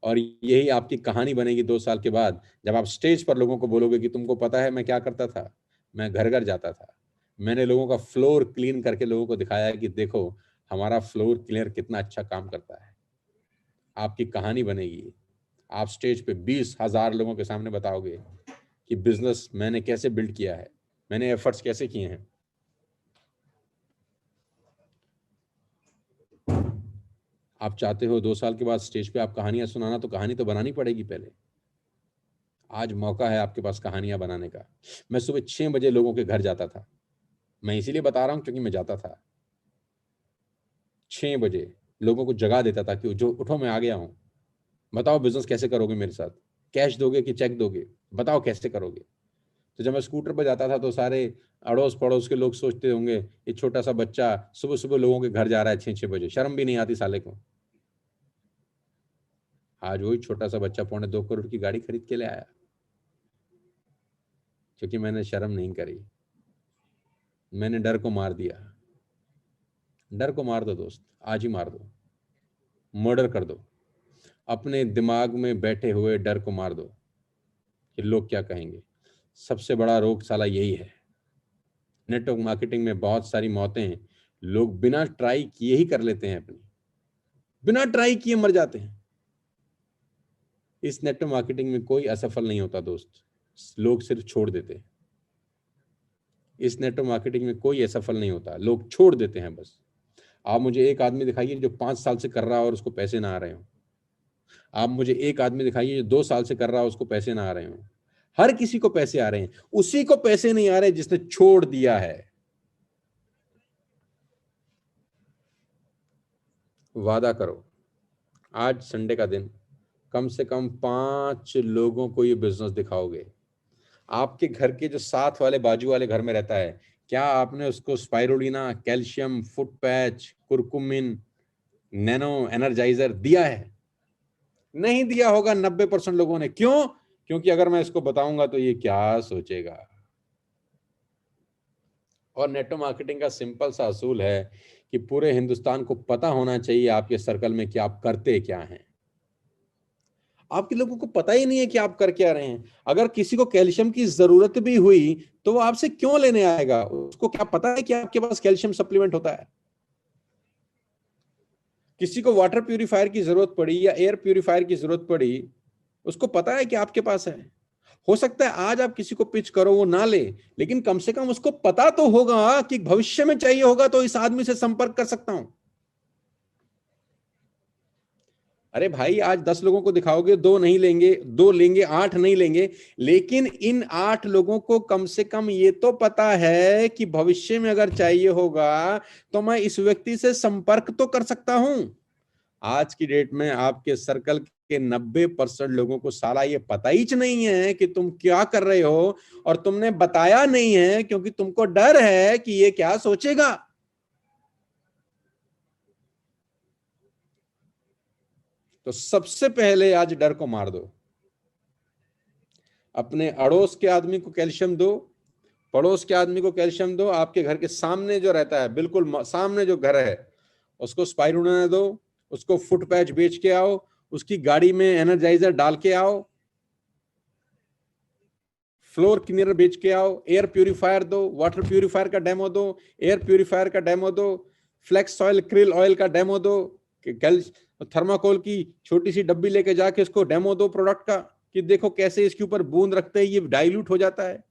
और यही आपकी कहानी बनेगी 2 साल के बाद, जब आप स्टेज पर लोगों को बोलोगे कि तुमको पता है मैं क्या करता था। मैं घर घर जाता था, मैंने लोगों का फ्लोर क्लीन करके लोगों को दिखाया है कि देखो हमारा फ्लोर क्लीनर कितना अच्छा काम करता है। आपकी कहानी बनेगी। आप स्टेज पे 20,000 लोगों के सामने बताओगे कि बिजनेस मैंने कैसे बिल्ड किया है, मैंने एफर्ट्स कैसे किए हैं। आप चाहते हो 2 साल के बाद स्टेज पे आप कहानियां सुनाना, तो कहानी तो बनानी पड़ेगी पहले। आज मौका है आपके पास कहानियां बनाने का। मैं सुबह 6 बजे लोगों के घर जाता था। मैं इसीलिए बता रहा हूं क्योंकि मैं जाता था 6 बजे, लोगों को जगा देता था कि जो उठो मैं आ गया हूं। बताओ बिजनेस कैसे करोगे मेरे साथ, कैश दोगे कि चेक दोगे, बताओ कैसे करोगे। तो जब मैं स्कूटर पर जाता था तो सारे अड़ोस पड़ोस के लोग सोचते होंगे ये छोटा सा बच्चा सुबह सुबह लोगों के घर जा रहा है 6-6 बजे, शर्म भी नहीं आती साले को। आज वही छोटा सा बच्चा 2.25 करोड़ की गाड़ी खरीद के ले आया, क्योंकि मैंने शर्म नहीं करी। मैंने डर को मार दिया। डर को मार दो दोस्त, आज ही मार दो। मर्डर कर दो। अपने दिमाग में बैठे हुए डर को मार दो कि लोग क्या कहेंगे। सबसे बड़ा रोग साला यही है। नेटवर्क मार्केटिंग में बहुत सारी मौतें लोग बिना ट्राई किए ही कर लेते हैं अपनी। बिना ट्राई किए मर जाते हैं। इस नेटवर्क मार्केटिंग में कोई असफल नहीं होता दोस्त, लोग सिर्फ छोड़ देते हैं। इस नेटवर्क मार्केटिंग में कोई असफल नहीं होता, लोग छोड़ देते हैं बस। आप मुझे एक आदमी दिखाइए जो 5 साल से कर रहा है और उसको पैसे ना आ रहे हो। आप मुझे एक आदमी दिखाइए जो 2 साल से कर रहा है उसको पैसे ना आ रहे हो। हर किसी को पैसे आ रहे हैं, उसी को पैसे नहीं आ रहे जिसने छोड़ दिया है। वादा करो, आज संडे का दिन कम से कम 5 लोगों को ये बिजनेस दिखाओगे। आपके घर के जो साथ वाले बाजू वाले घर में रहता है, क्या आपने उसको spirulina, calcium, foot patch, curcumin, nano energiser दिया है? नहीं दिया होगा 90% लोगों ने। क्यों? क्योंकि अगर मैं इसको बताऊंगा तो ये क्या सोचेगा। और नेटवर्क मार्केटिंग का सिंपल सा असूल है कि पूरे हिंदुस्तान को पता होना चाहिए आपके सर्कल में कि आप करते क्या हैं। आपके लोगों को पता ही नहीं है कि आप कर क्या रहे हैं। अगर किसी को कैल्शियम की जरूरत भी हुई तो वो आपसे क्यों लेने आएगा? उसको क्या पता है कि आपके पास कैल्शियम सप्लीमेंट होता है? किसी को वाटर प्यूरिफायर की जरूरत पड़ी या एयर प्यूरिफायर की जरूरत पड़ी, उसको पता है कि आपके पास है। हो सकता है आज आप किसी को पिच करो वो ना ले, लेकिन कम से कम उसको पता तो होगा कि भविष्य में चाहिए होगा तो इस आदमी से संपर्क कर सकता हूं। अरे भाई आज 10 लोगों को दिखाओगे, 2 नहीं लेंगे, 2 लेंगे, 8 नहीं लेंगे, लेकिन इन 8 लोगों को कम से कम ये तो पता है कि भविष्य में अगर चाहिए होगा तो मैं इस व्यक्ति से संपर्क तो कर सकता हूं। आज की डेट में आपके सर्कल के 90% लोगों को साला ये पता ही नहीं है कि तुम क्या कर रहे हो, और तुमने बताया नहीं है क्योंकि तुमको डर है कि ये क्या सोचेगा। तो सबसे पहले आज डर को मार दो। अपने अड़ोस के आदमी को कैल्शियम दो, पड़ोस के आदमी को कैल्शियम दो, आपके घर के सामने जो रहता है, बिल्कुल सामने जो घर है, उसको स्पाइरुलिना दो, उसको फुट पैच बेच के आओ, उसकी गाड़ी में एनर्जाइजर डाल के आओ, फ्लोर क्लीनर बेच के आओ, एयर प्यूरिफायर दो, वाटर प्यूरिफायर का डेमो दो, एयर प्यूरिफायर का डेमो दो, फ्लेक्स ऑयल, क्रिल ऑयल का डेमो दो, थर्माकोल की छोटी सी डब्बी लेके जाके उसको डेमो दो प्रोडक्ट का, कि देखो कैसे इसके ऊपर बूंद रखते हैं, ये डाइल्यूट हो जाता है।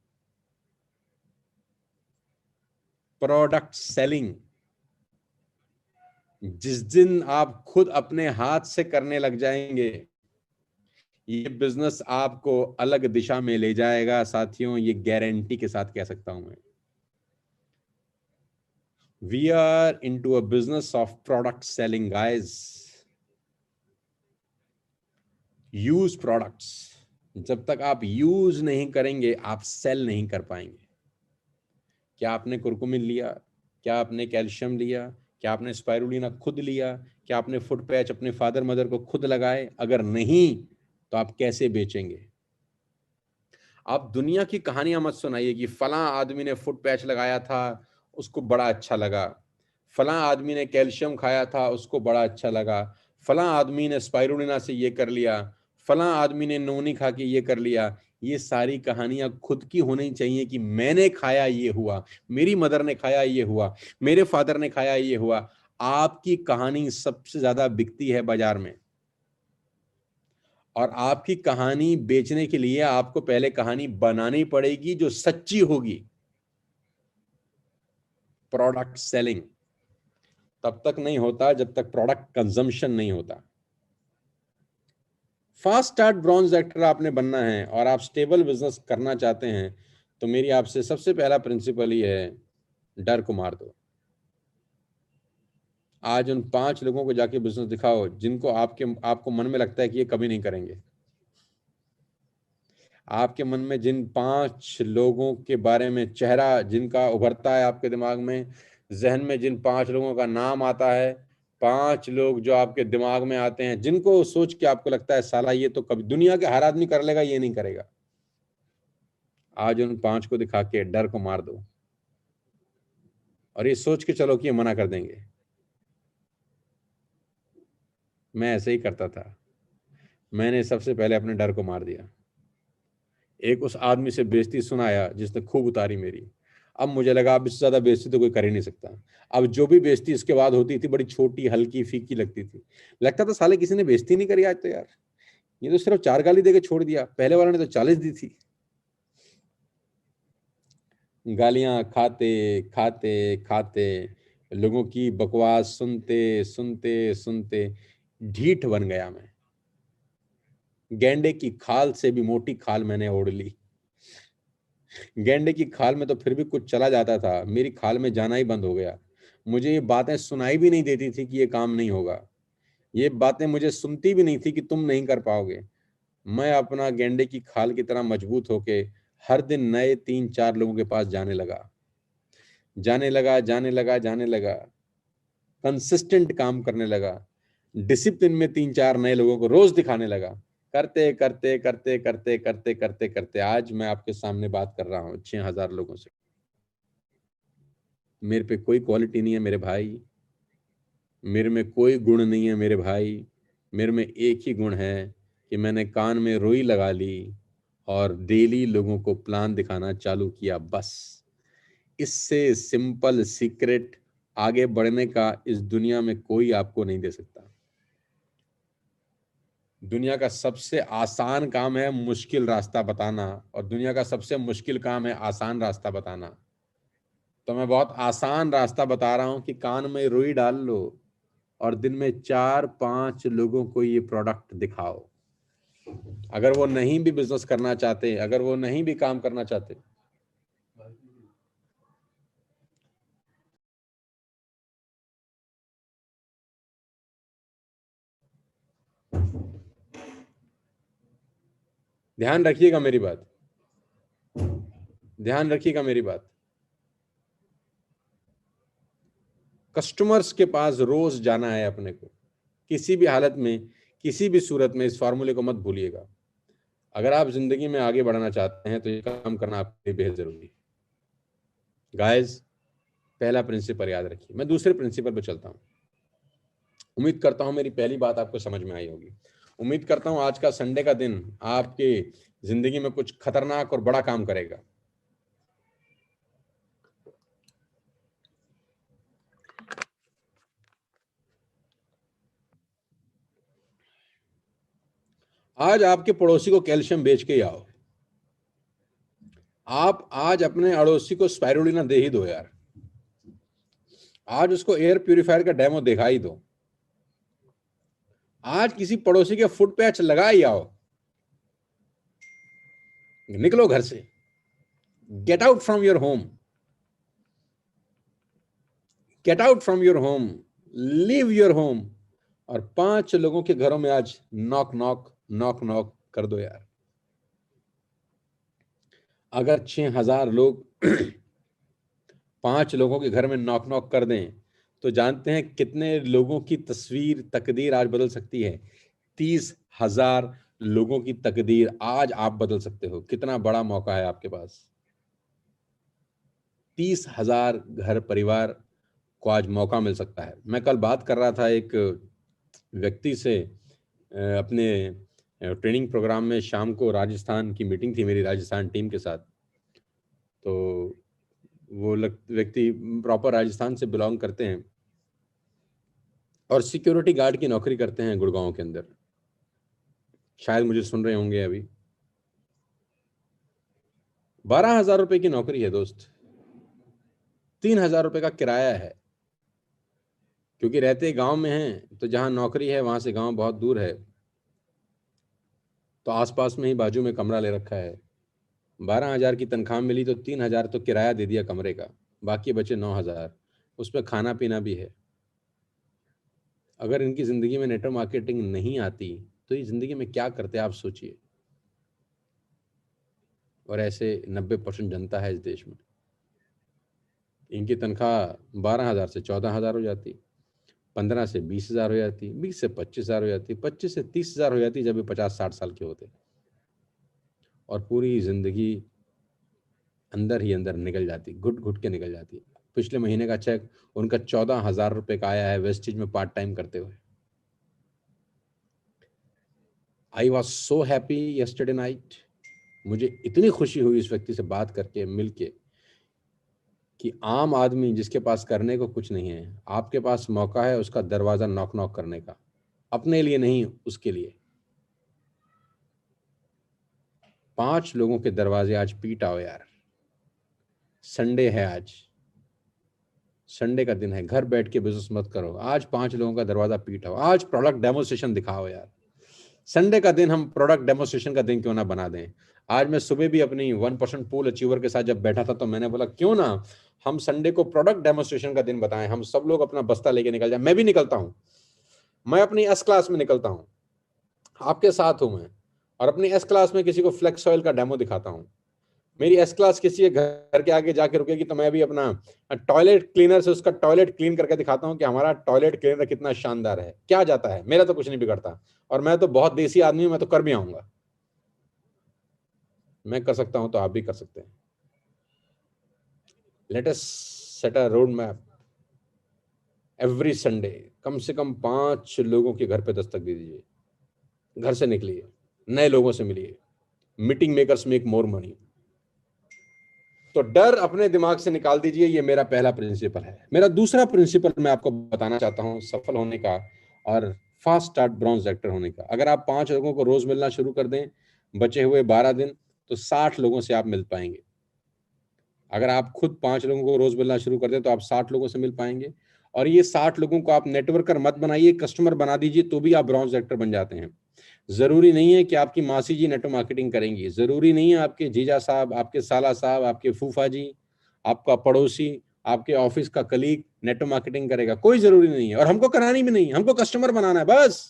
प्रोडक्ट सेलिंग जिस दिन आप खुद अपने हाथ से करने लग जाएंगे, ये बिजनेस आपको अलग दिशा में ले जाएगा साथियों, ये गारंटी के साथ कह सकता हूं मैं। We are into a business of product selling guys. Use products, जब तक आप यूज नहीं करेंगे आप सेल नहीं कर पाएंगे। क्या आपने कुरकुमिन लिया? क्या आपने कैल्शियम लिया? क्या आपने स्पाइरुलिना खुद लिया? क्या आपने फुट पैच अपने फादर मदर को खुद लगाए? अगर नहीं तो आप कैसे बेचेंगे? आप दुनिया की कहानियां मत सुनाइए कि फलां आदमी ने फुट पैच लगाया था, उसको बड़ा अच्छा लगा, फलां आदमी ने कैल्शियम खाया था, उसको बड़ा अच्छा लगा, फलां आदमी ने स्पाइरुलिना से ये कर लिया, फलां आदमी ने नोनी खा के ये कर लिया। ये सारी कहानियां खुद की होनी चाहिए कि मैंने खाया ये हुआ, मेरी मदर ने खाया ये हुआ, मेरे फादर ने खाया ये हुआ। आपकी कहानी सबसे ज्यादा बिकती है बाजार में, और आपकी कहानी बेचने के लिए आपको पहले कहानी बनानी पड़ेगी जो सच्ची होगी। प्रोडक्ट सेलिंग तब तक नहीं होता जब तक प्रोडक्ट कंजम्पशन नहीं होता। फास्ट स्टार्ट ब्रॉन्ज एक्टर आपने बनना है और आप स्टेबल बिजनेस करना चाहते हैं, तो मेरी आपसे सबसे पहला प्रिंसिपल ये है, डर को मार दो। आज उन 5 लोगों को जाके बिजनेस दिखाओ जिनको आपको मन में लगता है कि ये कभी नहीं करेंगे। आपके मन में जिन 5 लोगों के बारे में चेहरा जिनका उभरता है आपके दिमाग में, जहन में जिन 5 लोगों का नाम आता है, 5 लोग जो आपके दिमाग में आते हैं, जिनको सोच के आपको लगता है साला ये तो कभी दुनिया के हर आदमी कर लेगा, ये नहीं करेगा, आज उन 5 को दिखा के डर को मार दो और ये सोच के चलो कि ये मना कर देंगे। मैं ऐसे ही करता था, मैंने सबसे पहले अपने डर को मार दिया। एक उस आदमी से बेइज्जती सुनाया जिसने खूब उतारी मेरी। अब मुझे लगा अब इससे ज्यादा बेइज्जती तो कोई कर ही नहीं सकता। अब जो भी बेइज्जती इसके बाद होती थी बड़ी छोटी, हल्की, फीकी लगती थी। लगता था साले किसी ने बेइज्जती नहीं करी आज तो यार, ये तो सिर्फ 4 गाली देके छोड़ दिया, पहले वाले ने तो 40 दी थी। गालियां खाते खाते खाते, लोगों की बकवास सुनते सुनते सुनते ढीठ बन गया मैं। गैंडे की खाल से भी मोटी खाल मैंने ओढ़ ली। गैंडे की खाल में तो फिर भी कुछ चला जाता था, मेरी खाल में जाना ही बंद हो गया। मुझे ये बातें सुनाई भी नहीं देती थी कि ये काम नहीं होगा, ये बातें मुझे सुनती भी नहीं थी कि तुम नहीं कर पाओगे। मैं अपना गैंडे की खाल की तरह मजबूत होके हर दिन नए 3-4 लोगों के पास जाने लगा, जाने लगा, जाने लगा, जाने लगा, कंसिस्टेंट काम करने लगा, डिसिप्लिन में 3-4 नए लोगों को रोज दिखाने लगा। करते करते करते करते करते करते करते आज मैं आपके सामने बात कर रहा हूँ 6,000 लोगों से। मेरे पे कोई क्वालिटी नहीं है मेरे भाई, मेरे में कोई गुण नहीं है मेरे भाई, मेरे में एक ही गुण है कि मैंने कान में रुई लगा ली और डेली लोगों को प्लान दिखाना चालू किया, बस। इससे सिंपल सीक्रेट आगे बढ़ने का इस दुनिया में कोई आपको नहीं दे सकता। दुनिया का सबसे आसान काम है मुश्किल रास्ता बताना, और दुनिया का सबसे मुश्किल काम है आसान रास्ता बताना। तो मैं बहुत आसान रास्ता बता रहा हूं कि कान में रुई डाल लो और दिन में 4-5 लोगों को ये प्रोडक्ट दिखाओ। अगर वो नहीं भी बिजनेस करना चाहते, अगर वो नहीं भी काम करना चाहते, ध्यान रखिएगा मेरी बात, ध्यान रखिएगा मेरी बात। कस्टमर्स के पास रोज जाना है अपने को, किसी भी हालत में, किसी भी सूरत में इस फार्मूले को मत भूलिएगा। अगर आप जिंदगी में आगे बढ़ना चाहते हैं तो ये काम करना आपके लिए बेहद जरूरी है। गाइस, पहला प्रिंसिपल याद रखिए। मैं दूसरे प्रिंसिपल पर चलता हूँ। उम्मीद करता हूँ मेरी पहली बात आपको समझ में आई होगी। उम्मीद करता हूँ आज का संडे का दिन आपके जिंदगी में कुछ खतरनाक और बड़ा काम करेगा। आज आपके पड़ोसी को कैल्शियम बेच के आओ। आप आज अपने अड़ोसी को स्पाइरुलिना दे ही दो यार। आज उसको एयर प्यूरिफायर का डेमो दिखा ही दो। आज किसी पड़ोसी के फुट पैच लगा ही आओ। निकलो घर से, get out from your home, get out from your home, leave your home, और 5 लोगों के घरों में आज नॉक नॉक नॉक नॉक कर दो यार। अगर 6000 लोग 5 लोगों के घर में नॉक नॉक कर दें तो जानते हैं कितने लोगों की तस्वीर, तकदीर आज बदल सकती है। 30,000 लोगों की तकदीर आज आप बदल सकते हो। कितना बड़ा मौका है आपके पास। 30,000 घर परिवार को आज मौका मिल सकता है। मैं कल बात कर रहा था एक व्यक्ति से, अपने ट्रेनिंग प्रोग्राम में शाम को राजस्थान की मीटिंग थी मेरी राजस्थान टीम के साथ। तो वो व्यक्ति प्रॉपर राजस्थान से बिलोंग करते हैं और सिक्योरिटी गार्ड की नौकरी करते हैं गुड़गांव के अंदर। शायद मुझे सुन रहे होंगे अभी। 12,000 रुपए की नौकरी है दोस्त। 3,000 रुपए का किराया है, क्योंकि रहते गांव में हैं तो जहां नौकरी है वहां से गांव बहुत दूर है, तो आसपास में ही बाजू में कमरा ले रखा है। 12,000 की तनख्वाह मिली तो 3,000 तो किराया दे दिया कमरे का, बाकी बचे 9,000। उसमें खाना पीना भी है। अगर इनकी जिंदगी में नेटवर्क मार्केटिंग नहीं आती तो ये जिंदगी में क्या करते आप सोचिए। और ऐसे 90% जनता है इस देश में। इनकी तनख्वाह 12,000 से 14,000 हो जाती, 15 से 20,000 हो जाती, 20 से 25,000 हो जाती, 25 से 30,000 हो जाती जब ये 50-60 साल के होते, और पूरी जिंदगी अंदर ही अंदर निकल जाती, घुट घुट के निकल जाती। पिछले महीने का चेक उनका 14,000 रुपए का आया है वेस्टेज में पार्ट टाइम करते हुए। I was so happy yesterday night. मुझे इतनी खुशी हुई इस व्यक्ति से बात करके, मिलके, कि आम आदमी जिसके पास करने को कुछ नहीं है, आपके पास मौका है उसका दरवाजा नॉक नॉक करने का, अपने लिए नहीं, उसके लिए। 5 लोगों के दरवाजे आज पीट आओ यार। संडे है आज, संडे का दिन है। घर बैठ के बिजनेस मत करो, आज 5 लोगों का दरवाजा पीट आओ। आज प्रोडक्ट डेमोस्ट्रेशन दिखाओ यार। संडे का दिन हम प्रोडक्ट डेमोस्ट्रेशन का दिन क्यों ना बना दें। आज मैं सुबह भी अपनी 1% पूल अचीवर के साथ जब बैठा था तो मैंने बोला क्यों ना हम संडे को प्रोडक्ट डेमोस्ट्रेशन का दिन बताएं। हम सब लोग अपना बस्ता लेके निकल जाए। मैं भी निकलता हूं, मैं अपनी एस क्लास में निकलता हूं, आपके साथ हूं मैं, और अपनी एस क्लास में किसी को फ्लेक्स ऑयल का डेमो दिखाता हूं। मेरी एस क्लास किसी के घर के आगे जाके रुकेगी तो मैं भी अपना टॉयलेट क्लीनर से उसका टॉयलेट क्लीन करके दिखाता हूं कि हमारा टॉयलेट क्लीनर कितना शानदार है। क्या जाता है, मेरा तो कुछ नहीं बिगड़ता, और मैं तो बहुत देसी आदमी हूं, मैं तो कर भी आऊंगा। मैं कर सकता हूं तो आप भी कर सकते हैं। Let us set a road map. Every Sunday कम से कम 5 लोगों के घर पे दस्तक दे दीजिए। घर से निकलिए, नए लोगों से मिलिए। Meeting makers make more money. तो डर अपने दिमाग से निकाल दीजिए। ये मेरा पहला प्रिंसिपल है। मेरा दूसरा प्रिंसिपल मैं आपको बताना चाहता हूं सफल होने का और फास्ट स्टार्ट ब्रॉन्ज एक्टर होने का। अगर आप 5 लोगों को रोज मिलना शुरू कर दें, बचे हुए 12 दिन, तो 60 लोगों से आप मिल पाएंगे। अगर आप खुद 5 लोगों को रोज मिलना शुरू कर दें तो आप 60 लोगों से मिल पाएंगे, और ये 60 लोगों को आप नेटवर्कर मत बनाइए, कस्टमर बना दीजिए, तो भी आप ब्रॉन्ज डायरेक्टर बन जाते हैं। जरूरी नहीं है कि आपकी मासी जी नेटवर्क मार्केटिंग करेंगी, जरूरी नहीं है आपके जीजा साहब, आपके साला साहब, आपके फूफा जी, आपका पड़ोसी, आपके ऑफिस का कलीग नेटवर्क मार्केटिंग करेगा, कोई जरूरी नहीं है। और हमको करानी भी नहीं, हमको कस्टमर बनाना है बस।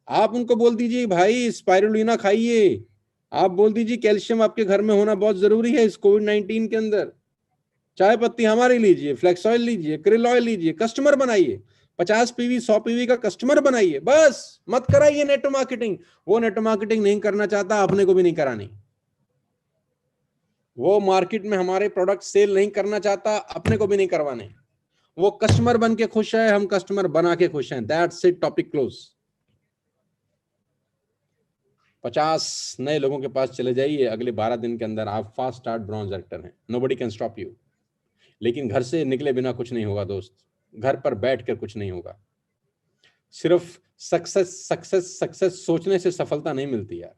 आप उनको बोल दीजिए भाई स्पाइरुलिना खाइए, आप बोल दीजिए कैल्शियम आपके घर में होना बहुत जरूरी है इस कोविड-19 के अंदर, चाय पत्ती हमारी लीजिए, फ्लेक्स ऑयल लीजिए, क्रिल ऑयल लीजिए, कस्टमर बनाइए, 50 पीवी 100 पीवी का कस्टमर बनाइए बस, मत कराइए नेटवर्क मार्केटिंग। वो नेटवर्क मार्केटिंग नहीं करना चाहता, अपने को भी नहीं करानी। वो मार्केट में हमारे प्रोडक्ट सेल नहीं करना चाहता, अपने को भी नहीं करवाने। वो कस्टमर बन के खुश है, हम कस्टमर बना के खुश हैं। That's it, topic close. 50 नए लोगों के पास चले जाइए, अगले 12 दिन के अंदर आप फास्ट स्टार्ट ब्रॉन्ज डायरेक्टर हैं। Nobody can stop you. लेकिन घर से निकले बिना कुछ नहीं होगा दोस्त, घर पर बैठ कर कुछ नहीं होगा। सिर्फ सक्सेस सक्सेस सक्सेस सोचने से सफलता नहीं मिलती यार,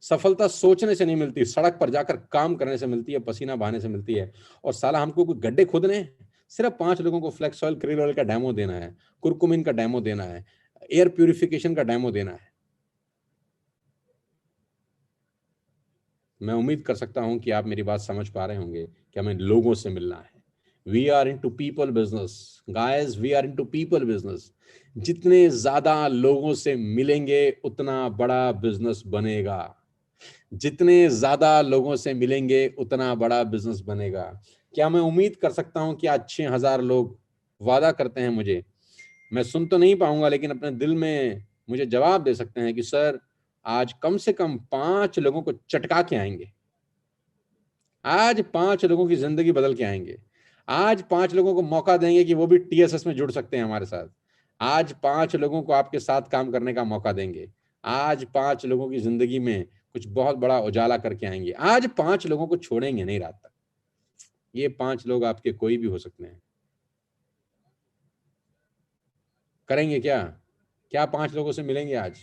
सफलता सोचने से नहीं मिलती, सड़क पर जाकर काम करने से मिलती है, पसीना बहाने से मिलती है। और साला हमको कोई गड्ढे खोदने हैं, सिर्फ 5 लोगों को फ्लेक्स ऑयल क्रिल ऑयल का डेमो देना है, कुरकुमिन का डेमो देना है, एयर प्यूरिफिकेशन का डेमो देना है। मैं उम्मीद कर सकता हूं कि आप मेरी बात समझ पा रहे होंगे कि हमें लोगों से मिलना है। We are into people business guys, we are into people business. जितने ज्यादा लोगों से मिलेंगे उतना बड़ा बिजनेस बनेगा, जितने ज्यादा लोगों से मिलेंगे उतना बड़ा बिजनेस बनेगा। क्या मैं उम्मीद कर सकता हूं कि आज 6000 लोग वादा करते हैं मुझे, मैं सुन तो नहीं पाऊंगा लेकिन अपने दिल में मुझे जवाब दे सकते हैं कि सर आज कम से कम 5 लोगों को चटका के आएंगे, आज 5 लोगों की जिंदगी बदल के आएंगे, आज 5 लोगों को मौका देंगे कि वो भी टीएसएस में जुड़ सकते हैं हमारे साथ, आज 5 लोगों को आपके साथ काम करने का मौका देंगे, आज 5 लोगों की जिंदगी में कुछ बहुत बड़ा उजाला करके आएंगे, आज 5 लोगों को छोड़ेंगे नहीं रात तक। ये 5 लोग आपके कोई भी हो सकते हैं। करेंगे क्या? क्या 5 लोगों से मिलेंगे आज?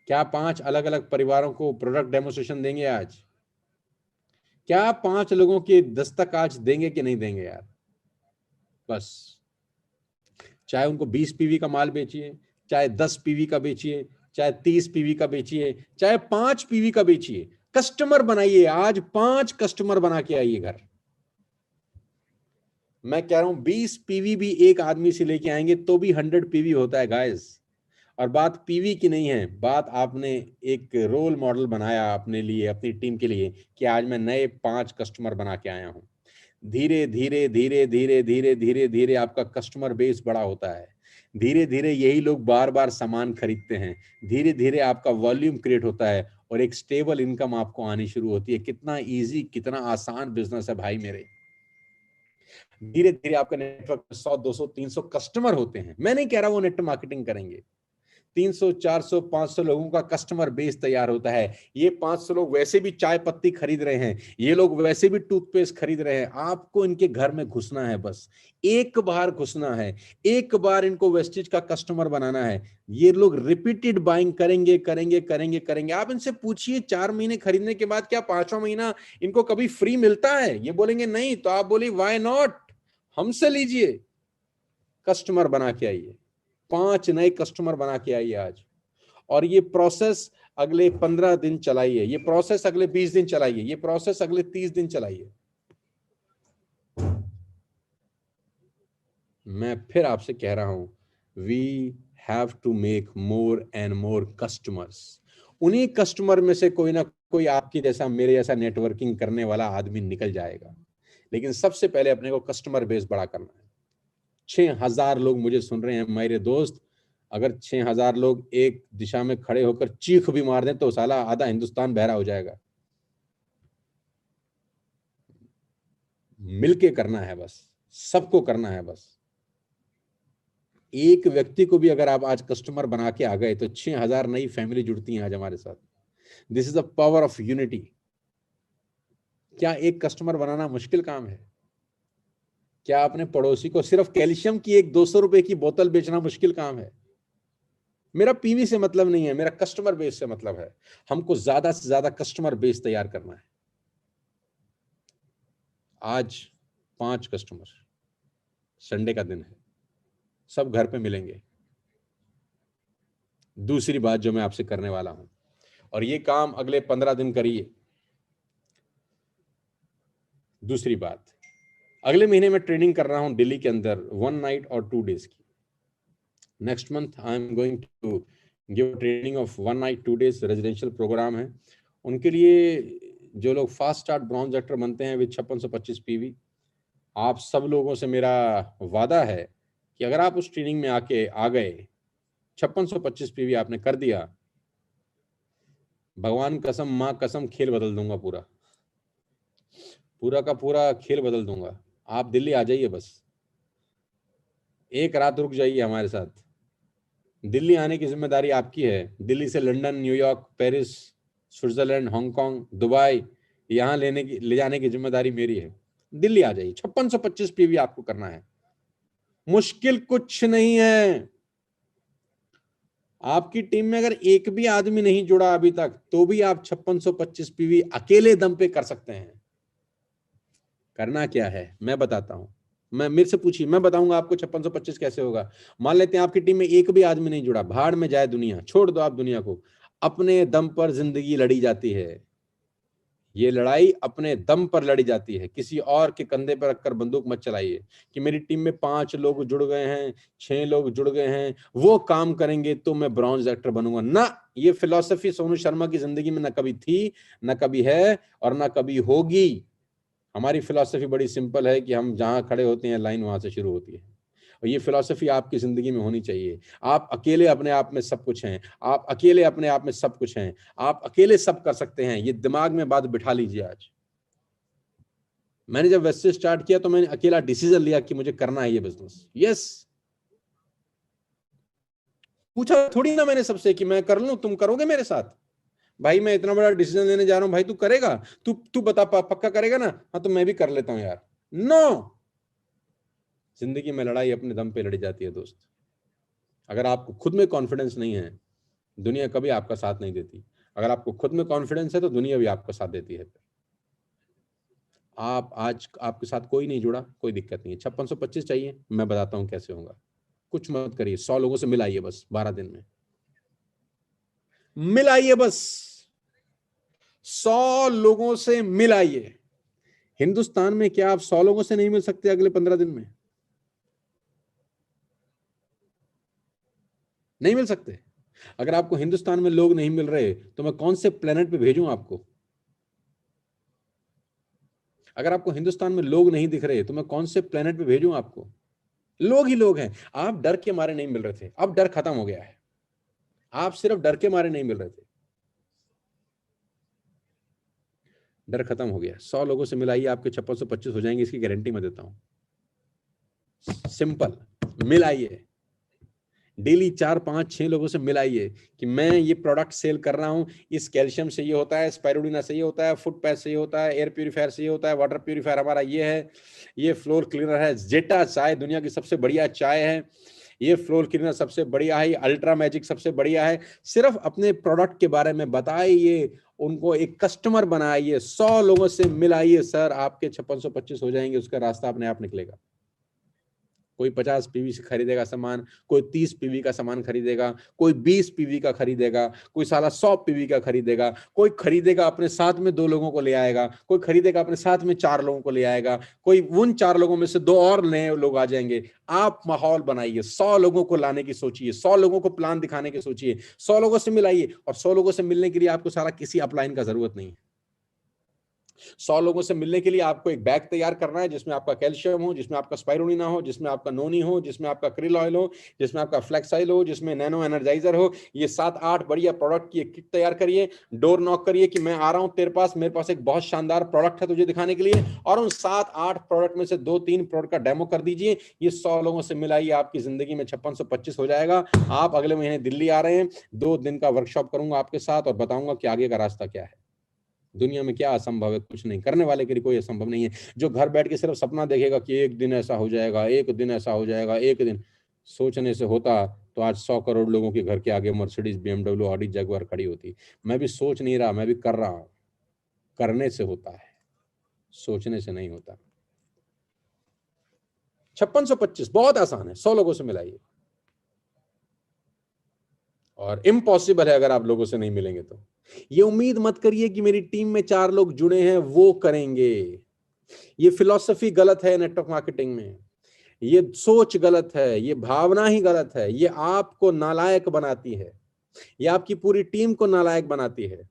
क्या 5 अलग अलग परिवारों को प्रोडक्ट डेमोस्ट्रेशन देंगे आज? क्या 5 लोगों की दस्तक आज देंगे कि नहीं देंगे यार? बस, चाहे उनको 20 पीवी का माल बेचिए, चाहे 10 पीवी का बेचिए, चाहे 30 पीवी का बेचिए, चाहे 5 पीवी का बेचिए, कस्टमर बनाइए। आज 5 कस्टमर बना के आइए घर। मैं कह रहा हूं 20 पीवी भी एक आदमी से लेके आएंगे तो भी 100 पीवी होता है गाइस। और बात पीवी की नहीं है, बात आपने एक रोल मॉडल बनाया अपने लिए, अपनी टीम के लिए कि आज मैं नए 5 कस्टमर बना के आया हूं। धीरे धीरे धीरे धीरे धीरे धीरे धीरे आपका कस्टमर बेस बड़ा होता है, धीरे धीरे यही लोग बार बार सामान खरीदते हैं, धीरे धीरे आपका वॉल्यूम क्रिएट होता है और एक स्टेबल इनकम आपको आनी शुरू होती है। कितना इजी, कितना आसान बिजनेस है भाई मेरे। धीरे धीरे आपका नेटवर्क 100 200 300 कस्टमर होते हैं। मैं नहीं कह रहा वो नेटवर्क मार्केटिंग करेंगे, 300 400 500 लोगों का कस्टमर बेस तैयार होता है। ये 500 लोग वैसे भी चाय पत्ती खरीद रहे हैं, ये लोग वैसे भी टूथपेस्ट खरीद रहे हैं। आपको इनके घर में घुसना है, बस एक बार घुसना है, एक बार इनको वेस्टेज का कस्टमर बनाना है। ये लोग रिपीटेड बाइंग करेंगे करेंगे करेंगे करेंगे। आप इनसे पूछिए 4 महीने खरीदने के बाद क्या 5वां महीना इनको कभी फ्री मिलता है? ये बोलेंगे नहीं। तो आप बोलिए व्हाई नॉट, हमसे लीजिए, कस्टमर बना के आइए, 5 नए कस्टमर बना के आइए आज। और ये प्रोसेस अगले 15 दिन चलाइए, ये प्रोसेस अगले 20 दिन चलाइए, ये प्रोसेस अगले 30 दिन चलाइए। मैं फिर आपसे कह रहा हूं, we have to make more and more customers. उन्हीं कस्टमर में से कोई ना कोई आपकी जैसा, मेरे जैसा नेटवर्किंग करने वाला आदमी निकल जाएगा। लेकिन सबसे पहले अपने को कस्टमर बेस बड़ा करना है। 6000 लोग मुझे सुन रहे हैं मेरे दोस्त, अगर 6000 लोग एक दिशा में खड़े होकर चीख भी मार दें तो साला आधा हिंदुस्तान बहरा हो जाएगा। मिलके करना है बस, सबको करना है बस। एक व्यक्ति को भी अगर आप आज कस्टमर बना के आ गए तो 6000 नई फैमिली जुड़ती हैं आज हमारे साथ। This is the power of unity. क्या एक कस्टमर बनाना मुश्किल काम है? क्या अपने पड़ोसी को सिर्फ कैल्शियम की एक 200 रुपए की बोतल बेचना मुश्किल काम है? मेरा पीवी से मतलब नहीं है, मेरा कस्टमर बेस से मतलब है। हमको ज्यादा से ज्यादा कस्टमर बेस तैयार करना है। आज 5 कस्टमर, संडे का दिन है, सब घर पे मिलेंगे। दूसरी बात जो मैं आपसे करने वाला हूं, और ये काम अगले 15 दिन करिए। दूसरी बात, अगले महीने में ट्रेनिंग कर रहा हूं दिल्ली के अंदर 1 नाइट और 2 डेज की। Next month I am going to give training of 1 night 2 days, residential programme है उनके लिए जो लोग फास्ट स्टार्ट ब्रॉन्ज एक्टर बनते हैं विद 5625 पीवी। आप सब लोगों से मेरा वादा है कि अगर आप उस ट्रेनिंग में आके आ गए, 5625 पीवी आपने कर दिया, भगवान कसम माँ कसम खेल बदल दूंगा, पूरा का पूरा खेल बदल दूंगा। आप दिल्ली आ जाइए, बस एक रात रुक जाइए हमारे साथ। दिल्ली आने की जिम्मेदारी आपकी है। दिल्ली से London, New York, Paris, Switzerland, Hong Kong, Dubai, यहाँ ले जाने की जिम्मेदारी मेरी है। दिल्ली आ जाइए, 5625 पीवी आपको करना है, मुश्किल कुछ नहीं है। आपकी टीम में अगर एक भी आदमी नहीं जुड़ा अभी तक, तो भी आप 5625 पीवी अकेले दम पे कर सकते हैं। करना क्या है मैं बताता हूं, मैं मेरे से पूछिए, मैं बताऊंगा आपको 5625 कैसे होगा। मान लेते हैं आपकी टीम में एक भी आदमी नहीं जुड़ा, भाड़ में जाए दुनिया, छोड़ दो आप दुनिया को, अपने दम पर जिंदगी लड़ी जाती है। ये लड़ाई अपने दम पर लड़ी जाती है, किसी और के कंधे पर रखकर बंदूक मत चलाइए कि मेरी टीम में 5 लोग जुड़ गए हैं, 6 लोग जुड़ गए हैं, वो काम करेंगे तो मैं ब्रॉन्ज एक्टर बनूंगा ना। ये फिलॉसफी सोनू शर्मा की जिंदगी में ना कभी थी, ना कभी है, और ना कभी होगी। हमारी फिलॉसफी बड़ी सिंपल है कि हम जहां खड़े होते हैं लाइन वहां से शुरू होती है, और ये फिलॉसफी आपकी जिंदगी में होनी चाहिए। आप अकेले अपने आप में सब कुछ हैं, आप अकेले अपने आप में सब कुछ हैं, आप अकेले सब कर सकते हैं। ये दिमाग में बात बिठा लीजिए आज। मैंने जब वेस्ट से स्टार्ट किया तो मैंने अकेला डिसीजन लिया कि मुझे करना है ये बिजनेस। यस, पूछा थोड़ी ना मैंने सबसे कि मैं कर लूं, तुम करोगे मेरे साथ? भाई मैं इतना बड़ा डिसीजन लेने जा रहा हूं, भाई तू करेगा? तू बता, पक्का करेगा ना? हाँ तो मैं भी कर लेता हूं यार। नो, जिंदगी में लड़ाई अपने दम पे लड़ी जाती है दोस्त। अगर आपको खुद में कॉन्फिडेंस नहीं है, दुनिया कभी आपका साथ नहीं देती। अगर आपको खुद में कॉन्फिडेंस है तो दुनिया भी आपका साथ देती है। आप आज आपके साथ कोई नहीं जुड़ा, कोई दिक्कत नहीं है। 5625 चाहिए, मैं बताता हूं कैसे होगा। कुछ मत करिए, 100 लोगों से मिलाइए बस 12 दिन में, मिलाइए बस 100 लोगों से मिलाइए। हिंदुस्तान में क्या आप 100 लोगों से नहीं मिल सकते अगले 15 दिन में? नहीं मिल सकते। अगर आपको हिंदुस्तान में लोग नहीं मिल रहे तो मैं कौन से प्लेनेट पे भेजूं आपको? अगर आपको हिंदुस्तान में लोग नहीं दिख रहे तो मैं कौन से प्लेनेट पे भेजूं आपको? लोग ही लोग हैं। आप डर के मारे नहीं मिल रहे थे, अब डर खत्म हो गया है। आप सिर्फ डर के मारे नहीं मिल रहे थे, डर खत्म हो गया। 100 लोगों से मिलाइए, आपके 5625 हो जाएंगे, इसकी गारंटी मैं देता हूं। सिंपल, मिलाइए डेली 4 5 6 लोगों से मिलाइए कि मैं ये प्रोडक्ट सेल कर रहा हूं, इस कैल्शियम से ये होता है, स्पाइरुलिना से ये होता है, फुट पैच से ये होता है, एयर प्यूरीफायर से ये होता है, वाटर प्यूरीफायर हमारा ये है, ये फ्लोर क्लीनर है, जेटा चाय दुनिया की सबसे बढ़िया चाय है, ये फ्लोर क्लीनर सबसे बढ़िया है, अल्ट्रा मैजिक सबसे बढ़िया है। सिर्फ अपने प्रोडक्ट के बारे में बताइए, उनको एक कस्टमर बनाइए, 100 लोगों से मिलाइए, सर आपके 5625 हो जाएंगे, उसका रास्ता अपने आप निकलेगा। कोई 50 पीवी से खरीदेगा सामान, कोई 30 पीवी का सामान खरीदेगा, कोई 20 पीवी का खरीदेगा, कोई साला 100 पीवी का खरीदेगा, कोई खरीदेगा अपने साथ में 2 लोगों को ले आएगा, कोई खरीदेगा अपने साथ में 4 लोगों को ले आएगा, कोई उन 4 लोगों में से 2 और नए लोग आ जाएंगे। आप माहौल बनाइए, 100 लोगों को लाने की सोचिए, 100 लोगों को प्लान दिखाने की सोचिए, 100 लोगों से मिलाइए। और 100 लोगों से मिलने के लिए आपको सारा किसी अपलाइन का जरूरत नहीं है। 100 लोगों से मिलने के लिए आपको एक बैग तैयार करना है जिसमें आपका कैल्शियम हो, जिसमें आपका स्पाइरुलिना हो, जिसमें आपका नोनी हो, जिसमें आपका क्रिल ऑयल हो, जिसमें आपका फ्लेक्स ऑयल हो, जिसमें नैनो एनर्जाइजर हो। ये 7-8 बढ़िया प्रोडक्ट की एक किट तैयार करिए, डोर नॉक करिए कि मैं आ रहा हूं तेरे पास, मेरे पास एक बहुत शानदार प्रोडक्ट है तुझे दिखाने के लिए, और उन 7-8 प्रोडक्ट में से 2-3 प्रोडक्ट का डेमो कर दीजिए। ये 100 लोगों से मिलाइए, आपकी जिंदगी में 5625 हो जाएगा। आप अगले महीने दिल्ली आ रहे हैं, 2 दिन का वर्कशॉप करूंगा आपके साथ और बताऊंगा कि आगे का रास्ता क्या है। दुनिया में क्या असंभव है? कुछ नहीं। करने वाले के लिए कोई असंभव नहीं है। जो घर बैठ के सिर्फ सपना देखेगा कि एक दिन ऐसा हो जाएगा, एक दिन ऐसा हो जाएगा, एक दिन, सोचने से होता तो आज 100 करोड़ लोगों के घर के आगे मर्सिडीज, BMW, ऑडी, जगुआर खड़ी होती। मैं भी सोच नहीं रहा, मैं भी कर रहा हूं। करने से होता है, सोचने से नहीं होता। 5625 बहुत आसान है, 100 लोगों से मिलाइए। और इम्पॉसिबल है अगर आप लोगों से नहीं मिलेंगे तो। ये उम्मीद मत करिए कि मेरी टीम में 4 लोग जुड़े हैं वो करेंगे। ये फिलॉसफी गलत है नेटवर्क मार्केटिंग में, ये सोच गलत है, ये भावना ही गलत है। ये आपको नालायक बनाती है, ये आपकी पूरी टीम को नालायक बनाती है।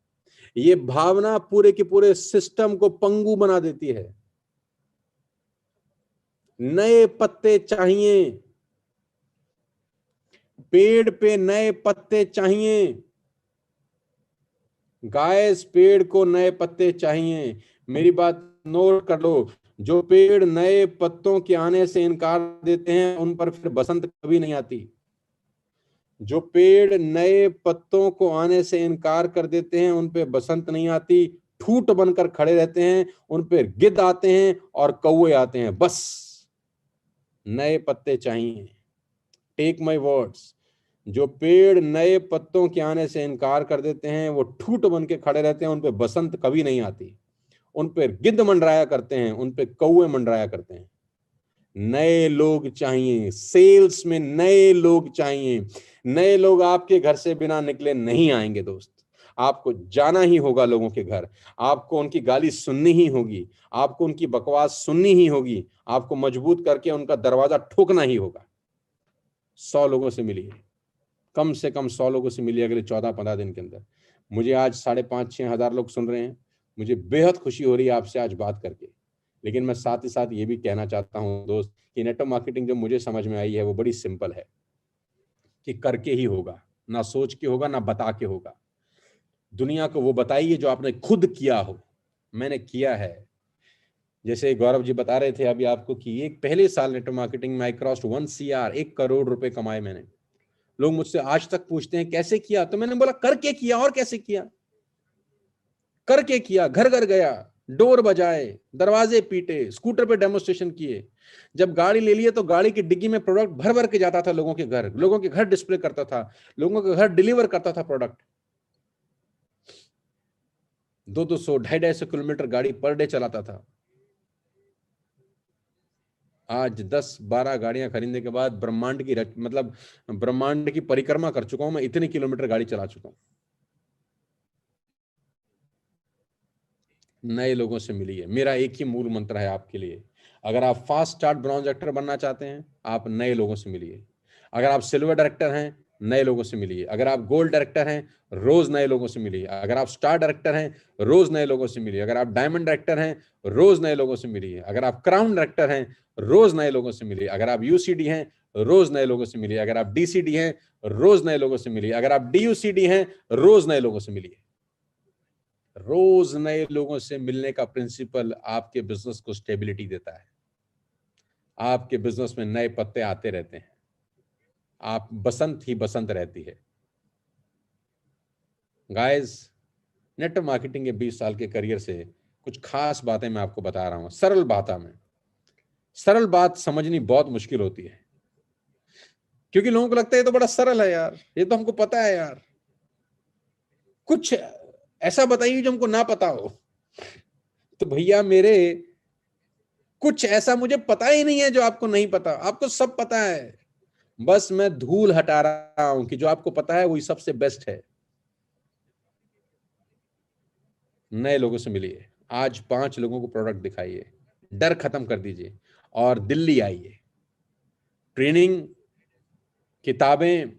ये भावना पूरे के पूरे सिस्टम को पंगु बना देती है। नए पत्ते चाहिए, पेड़ पे नए पत्ते चाहिए। गाइस, पेड़ को नए पत्ते चाहिए। मेरी बात नोट कर लो, जो पेड़ नए पत्तों के आने से इनकार देते हैं उन पर फिर बसंत कभी नहीं आती। जो पेड़ नए पत्तों को आने से इनकार कर देते हैं उन पे बसंत नहीं आती। ठूट बनकर खड़े रहते हैं, उन पे गिद्ध आते हैं और कौवे आते हैं। बस नए पत्ते चाहिए। टेक माय वर्ड्स, जो पेड़ नए पत्तों के आने से इनकार कर देते हैं वो ठूट बन के खड़े रहते हैं, उन पे बसंत कभी नहीं आती। उन पे गिद्ध मंडराया करते हैं, उन पे कौवे मंडराया करते हैं। नए लोग चाहिए, सेल्स में नए लोग चाहिए। नए लोग आपके घर से बिना निकले नहीं आएंगे दोस्त। आपको जाना ही होगा लोगों के घर, आपको उनकी गाली सुननी ही होगी, आपको उनकी बकवास सुननी ही होगी, आपको मजबूत करके उनका दरवाजा ठोकना ही होगा। 100 लोगों से मिलिए, कम से कम 100 लोगों से मिलिए अगले 14-15 दिन के अंदर। मुझे आज 5,500-6 हजार लोग सुन रहे हैं, मुझे बेहद खुशी हो रही है आपसे आज बात करके। लेकिन मैं साथ ही साथ ये भी कहना चाहता हूं दोस्त कि नेटवर्क मार्केटिंग जो मुझे समझ में आई है वो बड़ी सिंपल है, कि करके ही होगा, ना सोच के होगा ना बता के होगा। दुनिया को वो बताइए जो आपने खुद किया हो। मैंने किया है। जैसे गौरव जी बता रहे थे अभी आपको कि एक पहले साल नेटवर्क मार्केटिंग में आई क्रॉस्ड 1 CR, 1 करोड़ रुपए कमाए मैंने। लोग मुझसे आज तक पूछते हैं कैसे किया, तो मैंने बोला करके किया। और कैसे किया? करके किया। घर घर गया, डोर बजाए, दरवाजे पीटे, स्कूटर पे डेमोस्ट्रेशन किए। जब गाड़ी ले लिए तो गाड़ी की डिग्गी में प्रोडक्ट भर भर के जाता था लोगों के घर, लोगों के घर डिस्प्ले करता था, लोगों के घर डिलीवर करता था प्रोडक्ट। 200 250 किलोमीटर गाड़ी पर डे चलाता था। आज 10-12 गाड़ियां खरीदने के बाद ब्रह्मांड की मतलब ब्रह्मांड की परिक्रमा कर चुका हूं मैं, इतने किलोमीटर गाड़ी चला चुका हूं। नए लोगों से मिलिए, मेरा एक ही मूल मंत्र है आपके लिए। अगर आप फास्ट स्टार्ट ब्रॉन्ज एक्टर बनना चाहते हैं, आप नए लोगों से मिलिए। अगर आप सिल्वर डायरेक्टर हैं, नए लोगों से मिलिए। अगर आप गोल्ड डायरेक्टर हैं, रोज नए लोगों से मिलिए। अगर आप स्टार डायरेक्टर हैं, रोज नए लोगों से मिलिए। अगर आप डायमंड डायरेक्टर हैं, रोज नए लोगों से मिलिए। अगर आप क्राउन डायरेक्टर हैं, रोज नए लोगों से मिलिए। अगर आप यूसीडी हैं, रोज नए लोगों से मिलिए। अगर आप डीसीडी हैं, रोज नए लोगों से मिलिए। अगर आप डीयूसीडी हैं, रोज नए लोगों से मिलिए। रोज नए लोगों से मिलने का प्रिंसिपल आपके बिजनेस को स्टेबिलिटी देता है। आपके बिजनेस में नए पत्ते आते रहते हैं, आप बसंत ही बसंत रहती है। गाइस, नेटवर्क मार्केटिंग के 20 साल के करियर से कुछ खास बातें मैं आपको बता रहा हूं, सरल बातों में। सरल बात समझनी बहुत मुश्किल होती है, क्योंकि लोगों को लगता है ये तो बड़ा सरल है यार, ये तो हमको पता है यार। कुछ ऐसा बताइए जो हमको ना पता हो। तो भैया मेरे, कुछ ऐसा मुझे पता ही नहीं है जो आपको नहीं पता। आपको सब पता है, बस मैं धूल हटा रहा हूं कि जो आपको पता है वही सबसे बेस्ट है। नए लोगों से मिलिए। आज 5 लोगों को प्रोडक्ट दिखाइए, डर खत्म कर दीजिए और दिल्ली आइए। ट्रेनिंग, किताबें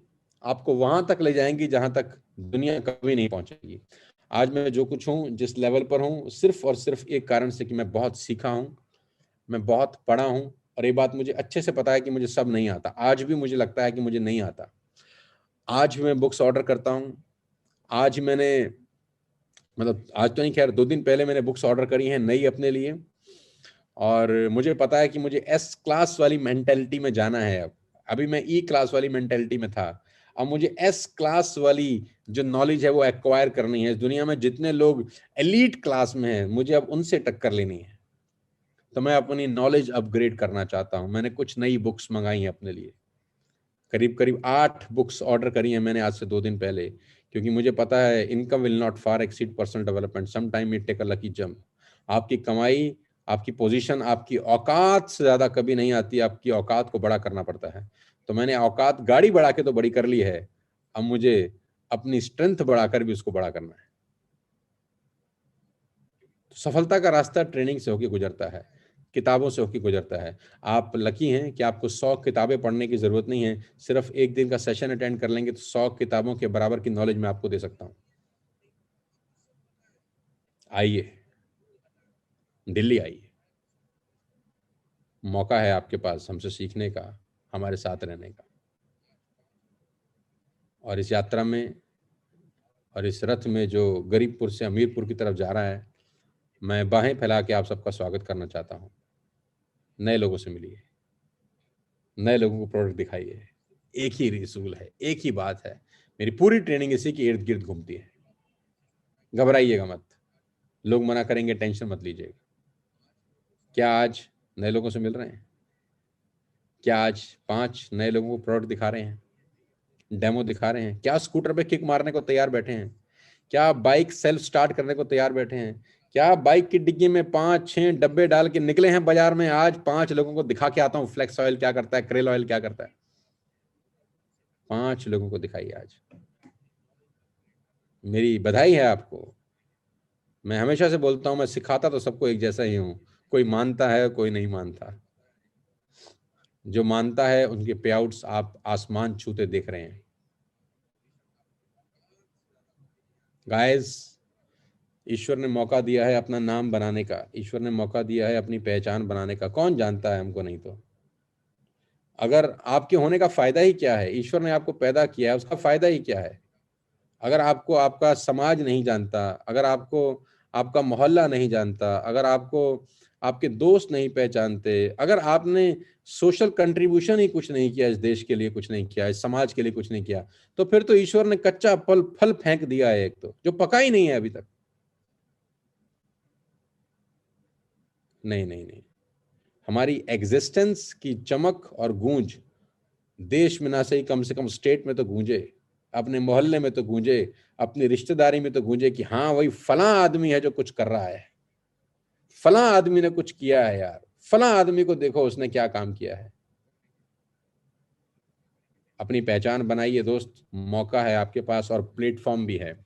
आपको वहां तक ले जाएंगी जहां तक दुनिया कभी नहीं पहुंचेगी। आज मैं जो कुछ हूं, जिस लेवल पर हूं, सिर्फ और सिर्फ एक कारण से कि मैं बहुत सीखा हूं, मैं बहुत पढ़ा हूं। और ये बात मुझे अच्छे से पता है कि मुझे सब नहीं आता। आज भी मुझे लगता है कि मुझे नहीं आता। आज भी मैं बुक्स ऑर्डर करता हूं। आज मैंने, मतलब आज तो नहीं, खैर 2 दिन पहले मैंने बुक्स ऑर्डर करी हैं नई अपने लिए। और मुझे पता है कि मुझे एस क्लास वाली मेंटेलिटी में जाना है। अब अभी मैं ई क्लास वाली मेंटेलिटी में था, अब मुझे एस क्लास वाली जो नॉलेज है वो एक्वायर करनी है। इस दुनिया में जितने लोग एलीट क्लास में हैं, मुझे अब उनसे टक्कर लेनी है। तो मैं अपनी नॉलेज अपग्रेड करना चाहता हूं। मैंने कुछ नई बुक्स मंगाई हैं अपने लिए, करीब करीब 8 बुक्स ऑर्डर करी हैं मैंने आज से 2 दिन पहले, क्योंकि मुझे पता है income will not far exceed personal development, some time it take a lucky jump. आपकी कमाई आपकी पोजीशन आपकी औकात से ज्यादा कभी नहीं आती, आपकी औकात को बड़ा करना पड़ता है। तो मैंने औकात गाड़ी बढ़ा के तो बड़ी कर ली है, अब मुझे अपनी स्ट्रेंथ बढ़ाकर भी उसको बड़ा करना है। तो सफलता का रास्ता ट्रेनिंग से होकर गुजरता है, किताबों से होकर गुजरता है। आप लकी हैं कि आपको 100 किताबें पढ़ने की जरूरत नहीं है, सिर्फ एक दिन का सेशन अटेंड कर लेंगे तो 100 किताबों के बराबर की नॉलेज मैं आपको दे सकता हूं। आइए, दिल्ली आइए, मौका है आपके पास हमसे सीखने का, हमारे साथ रहने का। और इस यात्रा में और इस रथ में जो गरीबपुर से हमीरपुर की तरफ जा रहा है, मैं बाहें फैला के आप सबका स्वागत करना चाहता हूं। नए लोगों से मिलिए, नए लोगों को प्रोडक्ट दिखाइए। एक ही रिसूल है, एक ही बात है, मेरी पूरी ट्रेनिंग इसी के इर्द गिर्द घूमती है। घबराइएगा मत, लोग मना करेंगे टेंशन मत लीजिएगा। क्या आज नए लोगों से मिल रहे हैं? क्या आज 5 नए लोगों को प्रोडक्ट दिखा रहे हैं, डेमो दिखा रहे हैं? क्या स्कूटर पे किक मारने को तैयार बैठे हैं? क्या बाइक सेल्फ स्टार्ट करने को तैयार बैठे हैं? क्या बाइक की डिग्गी में 5-6 डब्बे डाल के निकले हैं बाजार में? आज 5 लोगों को दिखा के आता हूं फ्लेक्स ऑयल क्या करता है, क्रेल ऑयल क्या करता है। 5 लोगों को दिखाइए आज। मेरी बधाई है आपको। मैं हमेशा से बोलता हूं, मैं सिखाता तो सबको एक जैसा ही हूं, कोई मानता है कोई नहीं मानता। जो मानता है उनके पे आउट्स आप आसमान छूते देख रहे हैं। गाइस, ईश्वर ने मौका दिया है अपना नाम बनाने का, ईश्वर ने मौका दिया है अपनी पहचान बनाने का। कौन जानता है हमको? नहीं तो अगर आपके होने का फायदा ही क्या है? ईश्वर ने आपको पैदा किया है, उसका फायदा ही क्या है? अगर आपको आपका समाज नहीं जानता, अगर आपको आपका मोहल्ला नहीं जानता, अगर आपको आपके दोस्त नहीं पहचानते, अगर आपने सोशल कंट्रीब्यूशन ही कुछ नहीं किया, इस देश के लिए कुछ नहीं किया, इस समाज के लिए कुछ नहीं किया, तो फिर तो ईश्वर ने कच्चा फल फल फेंक दिया है, एक तो जो पका ही नहीं है अभी तक। नहीं नहीं नहीं, हमारी एग्जिस्टेंस की चमक और गूंज देश में ना सही, कम से कम स्टेट में तो गूंजे, अपने मोहल्ले में तो गूंजे, अपनी रिश्तेदारी में तो गूंजे कि हाँ वही फलां आदमी है जो कुछ कर रहा है, फलां आदमी ने कुछ किया है यार, फलां आदमी को देखो उसने क्या काम किया है। अपनी पहचान बनाइए दोस्त, मौका है आपके पास और प्लेटफॉर्म भी है।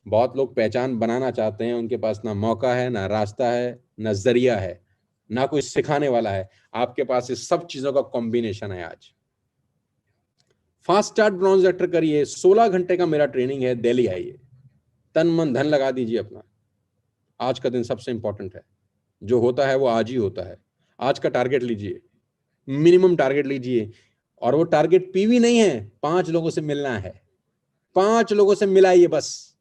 बहुत लोग पहचान बनाना चाहते हैं, उनके पास ना मौका है, ना रास्ता है, ना जरिया है, ना कोई सिखाने वाला है। आपके पास इस सब चीजों का कॉम्बिनेशन है आज। फास्ट स्टार्ट ब्रॉन्ज एक्टर करिए, 16 घंटे का मेरा ट्रेनिंग है, दिल्ली आइए, तन मन धन लगा दीजिए अपना। आज का दिन सबसे इंपॉर्टेंट है, जो होता है वो आज ही होता है। आज का टारगेट लीजिए, मिनिमम टारगेट लीजिए, और वो टारगेट पीवी नहीं है, 5 लोगों से मिलना है, 5 लोगों से मिलाइए बस।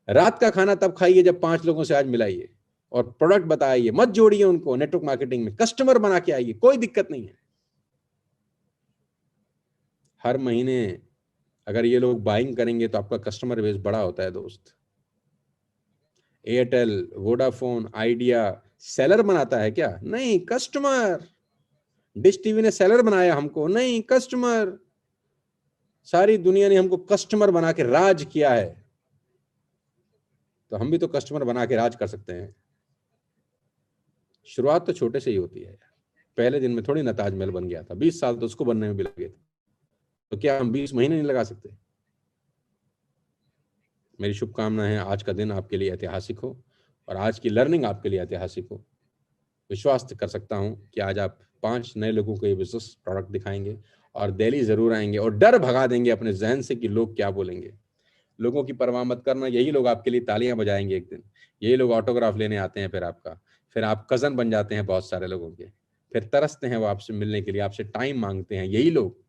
रात का खाना तब खाइए जब 5 लोगों से आज मिलाइए, और प्रोडक्ट बताइए, मत जोड़िए उनको नेटवर्क मार्केटिंग में, कस्टमर बना के आइए, कोई दिक्कत नहीं है। हर महीने अगर ये लोग बाइंग करेंगे तो आपका कस्टमर बेस बड़ा होता है दोस्त। एयरटेल, वोडाफोन, आइडिया सेलर बनाता है क्या? नहीं, कस्टमर। डिश टीवी ने सेलर बनाया हमको? नहीं, कस्टमर। सारी दुनिया ने हमको कस्टमर बना के राज किया है, तो हम भी तो कस्टमर बना के राज कर सकते हैं। शुरुआत तो छोटे से ही होती है। पहले दिन में थोड़ी ना ताजमहल बन गया था, 20 साल तो उसको बनने में भी लगे थे, तो क्या हम 20 महीने नहीं लगा सकते? मेरी शुभकामनाएं हैं आज का दिन आपके लिए ऐतिहासिक हो, और आज की लर्निंग आपके लिए ऐतिहासिक हो। विश्वास कर सकता हूं कि आज आप 5 नए लोगों को ये बिजनेस प्रोडक्ट दिखाएंगे, और दिल्ली जरूर आएंगे, और डर भगा देंगे अपने जहन से कि लोग क्या बोलेंगे। लोगों की परवाह मत करना, यही लोग आपके लिए तालियां बजाएंगे एक दिन, यही लोग ऑटोग्राफ लेने आते हैं, फिर आप कजन बन जाते हैं बहुत सारे लोगों के, फिर तरसते हैं वो आपसे मिलने के लिए, आपसे टाइम मांगते हैं, यही लोग।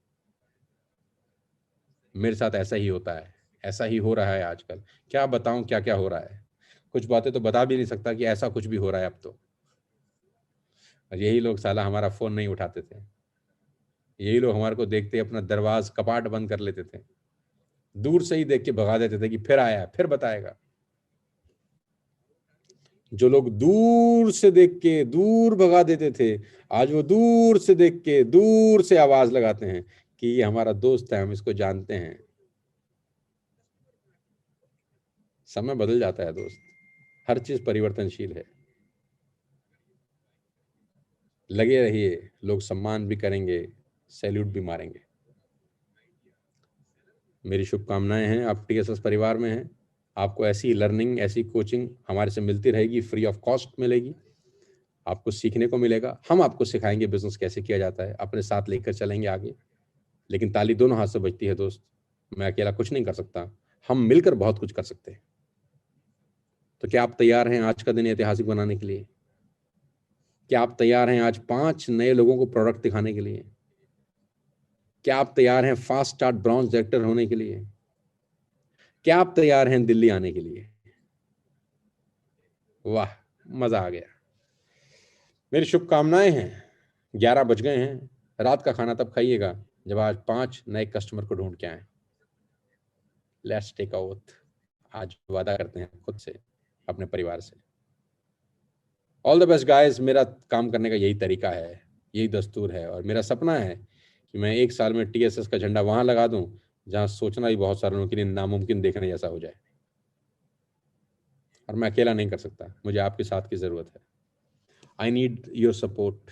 मेरे साथ ऐसा ही होता है, ऐसा ही हो रहा है आजकल। क्या बताऊं क्या क्या हो रहा है, कुछ बातें तो बता भी नहीं सकता कि ऐसा कुछ भी हो रहा है अब तो। और यही लोग साला हमारा फोन नहीं उठाते थे, यही लोग हमारे को देखते ही अपना दरवाज कपाट बंद कर लेते थे, दूर से ही देख के भगा देते थे कि फिर आया, फिर बताएगा। जो लोग दूर से देख के दूर भगा देते थे, आज वो दूर से देख के दूर से आवाज लगाते हैं कि ये हमारा दोस्त है, हम इसको जानते हैं। समय बदल जाता है दोस्त, हर चीज परिवर्तनशील है। लगे रहिए, लोग सम्मान भी करेंगे, सैल्यूट भी मारेंगे। मेरी शुभकामनाएं हैं, आप TSS परिवार में हैं, आपको ऐसी लर्निंग, ऐसी कोचिंग हमारे से मिलती रहेगी, फ्री ऑफ कॉस्ट मिलेगी, आपको सीखने को मिलेगा। हम आपको सिखाएंगे बिजनेस कैसे किया जाता है, अपने साथ लेकर चलेंगे आगे। लेकिन ताली दोनों हाथ से बजती है दोस्त, मैं अकेला कुछ नहीं कर सकता, हम मिलकर बहुत कुछ कर सकते हैं। तो क्या आप तैयार हैं आज का दिन ऐतिहासिक बनाने के लिए? क्या आप तैयार हैं आज 5 नए लोगों को प्रोडक्ट दिखाने के लिए? क्या आप तैयार हैं फास्ट स्टार्ट ब्रॉन्ज डायरेक्टर होने के लिए? क्या आप तैयार हैं दिल्ली आने के लिए? वाह, मजा आ गया। मेरी शुभकामनाएं हैं। 11 बज गए हैं, रात का खाना तब खाइएगा जब आज 5 नए कस्टमर को ढूंढ के आए। लेट्स टेक अ ओथ, आज वादा करते हैं खुद से, अपने परिवार से। All the best guys. मेरा काम करने का यही तरीका है, यही दस्तूर है, और मेरा सपना है कि मैं 1 साल में TSS का झंडा वहां लगा दूं जहां सोचना भी बहुत सारे लोगों के लिए नामुमकिन देखने जैसा हो जाए। और मैं अकेला नहीं कर सकता, मुझे आपके साथ की जरूरत है। I need your support.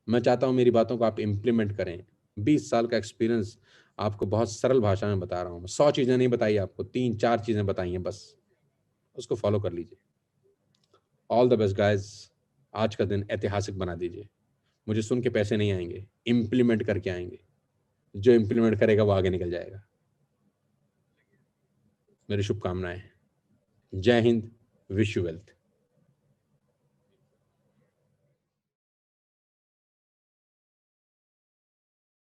मैं चाहता हूं मेरी बातों को आप इम्प्लीमेंट करें। 20 साल का एक्सपीरियंस आपको बहुत सरल भाषा में बता रहा हूं। 100 चीजें नहीं बताई आपको, 3-4 चीजें बताई हैं बस, उसको फॉलो कर लीजिए। All the best guys. आज का दिन ऐतिहासिक बना दीजिए। मुझे सुन के पैसे नहीं आएंगे, इम्प्लीमेंट करके आएंगे। जो इम्प्लीमेंट करेगा वो आगे निकल जाएगा। मेरी शुभकामनाएं। जय हिंद, विश यू वेल्थ।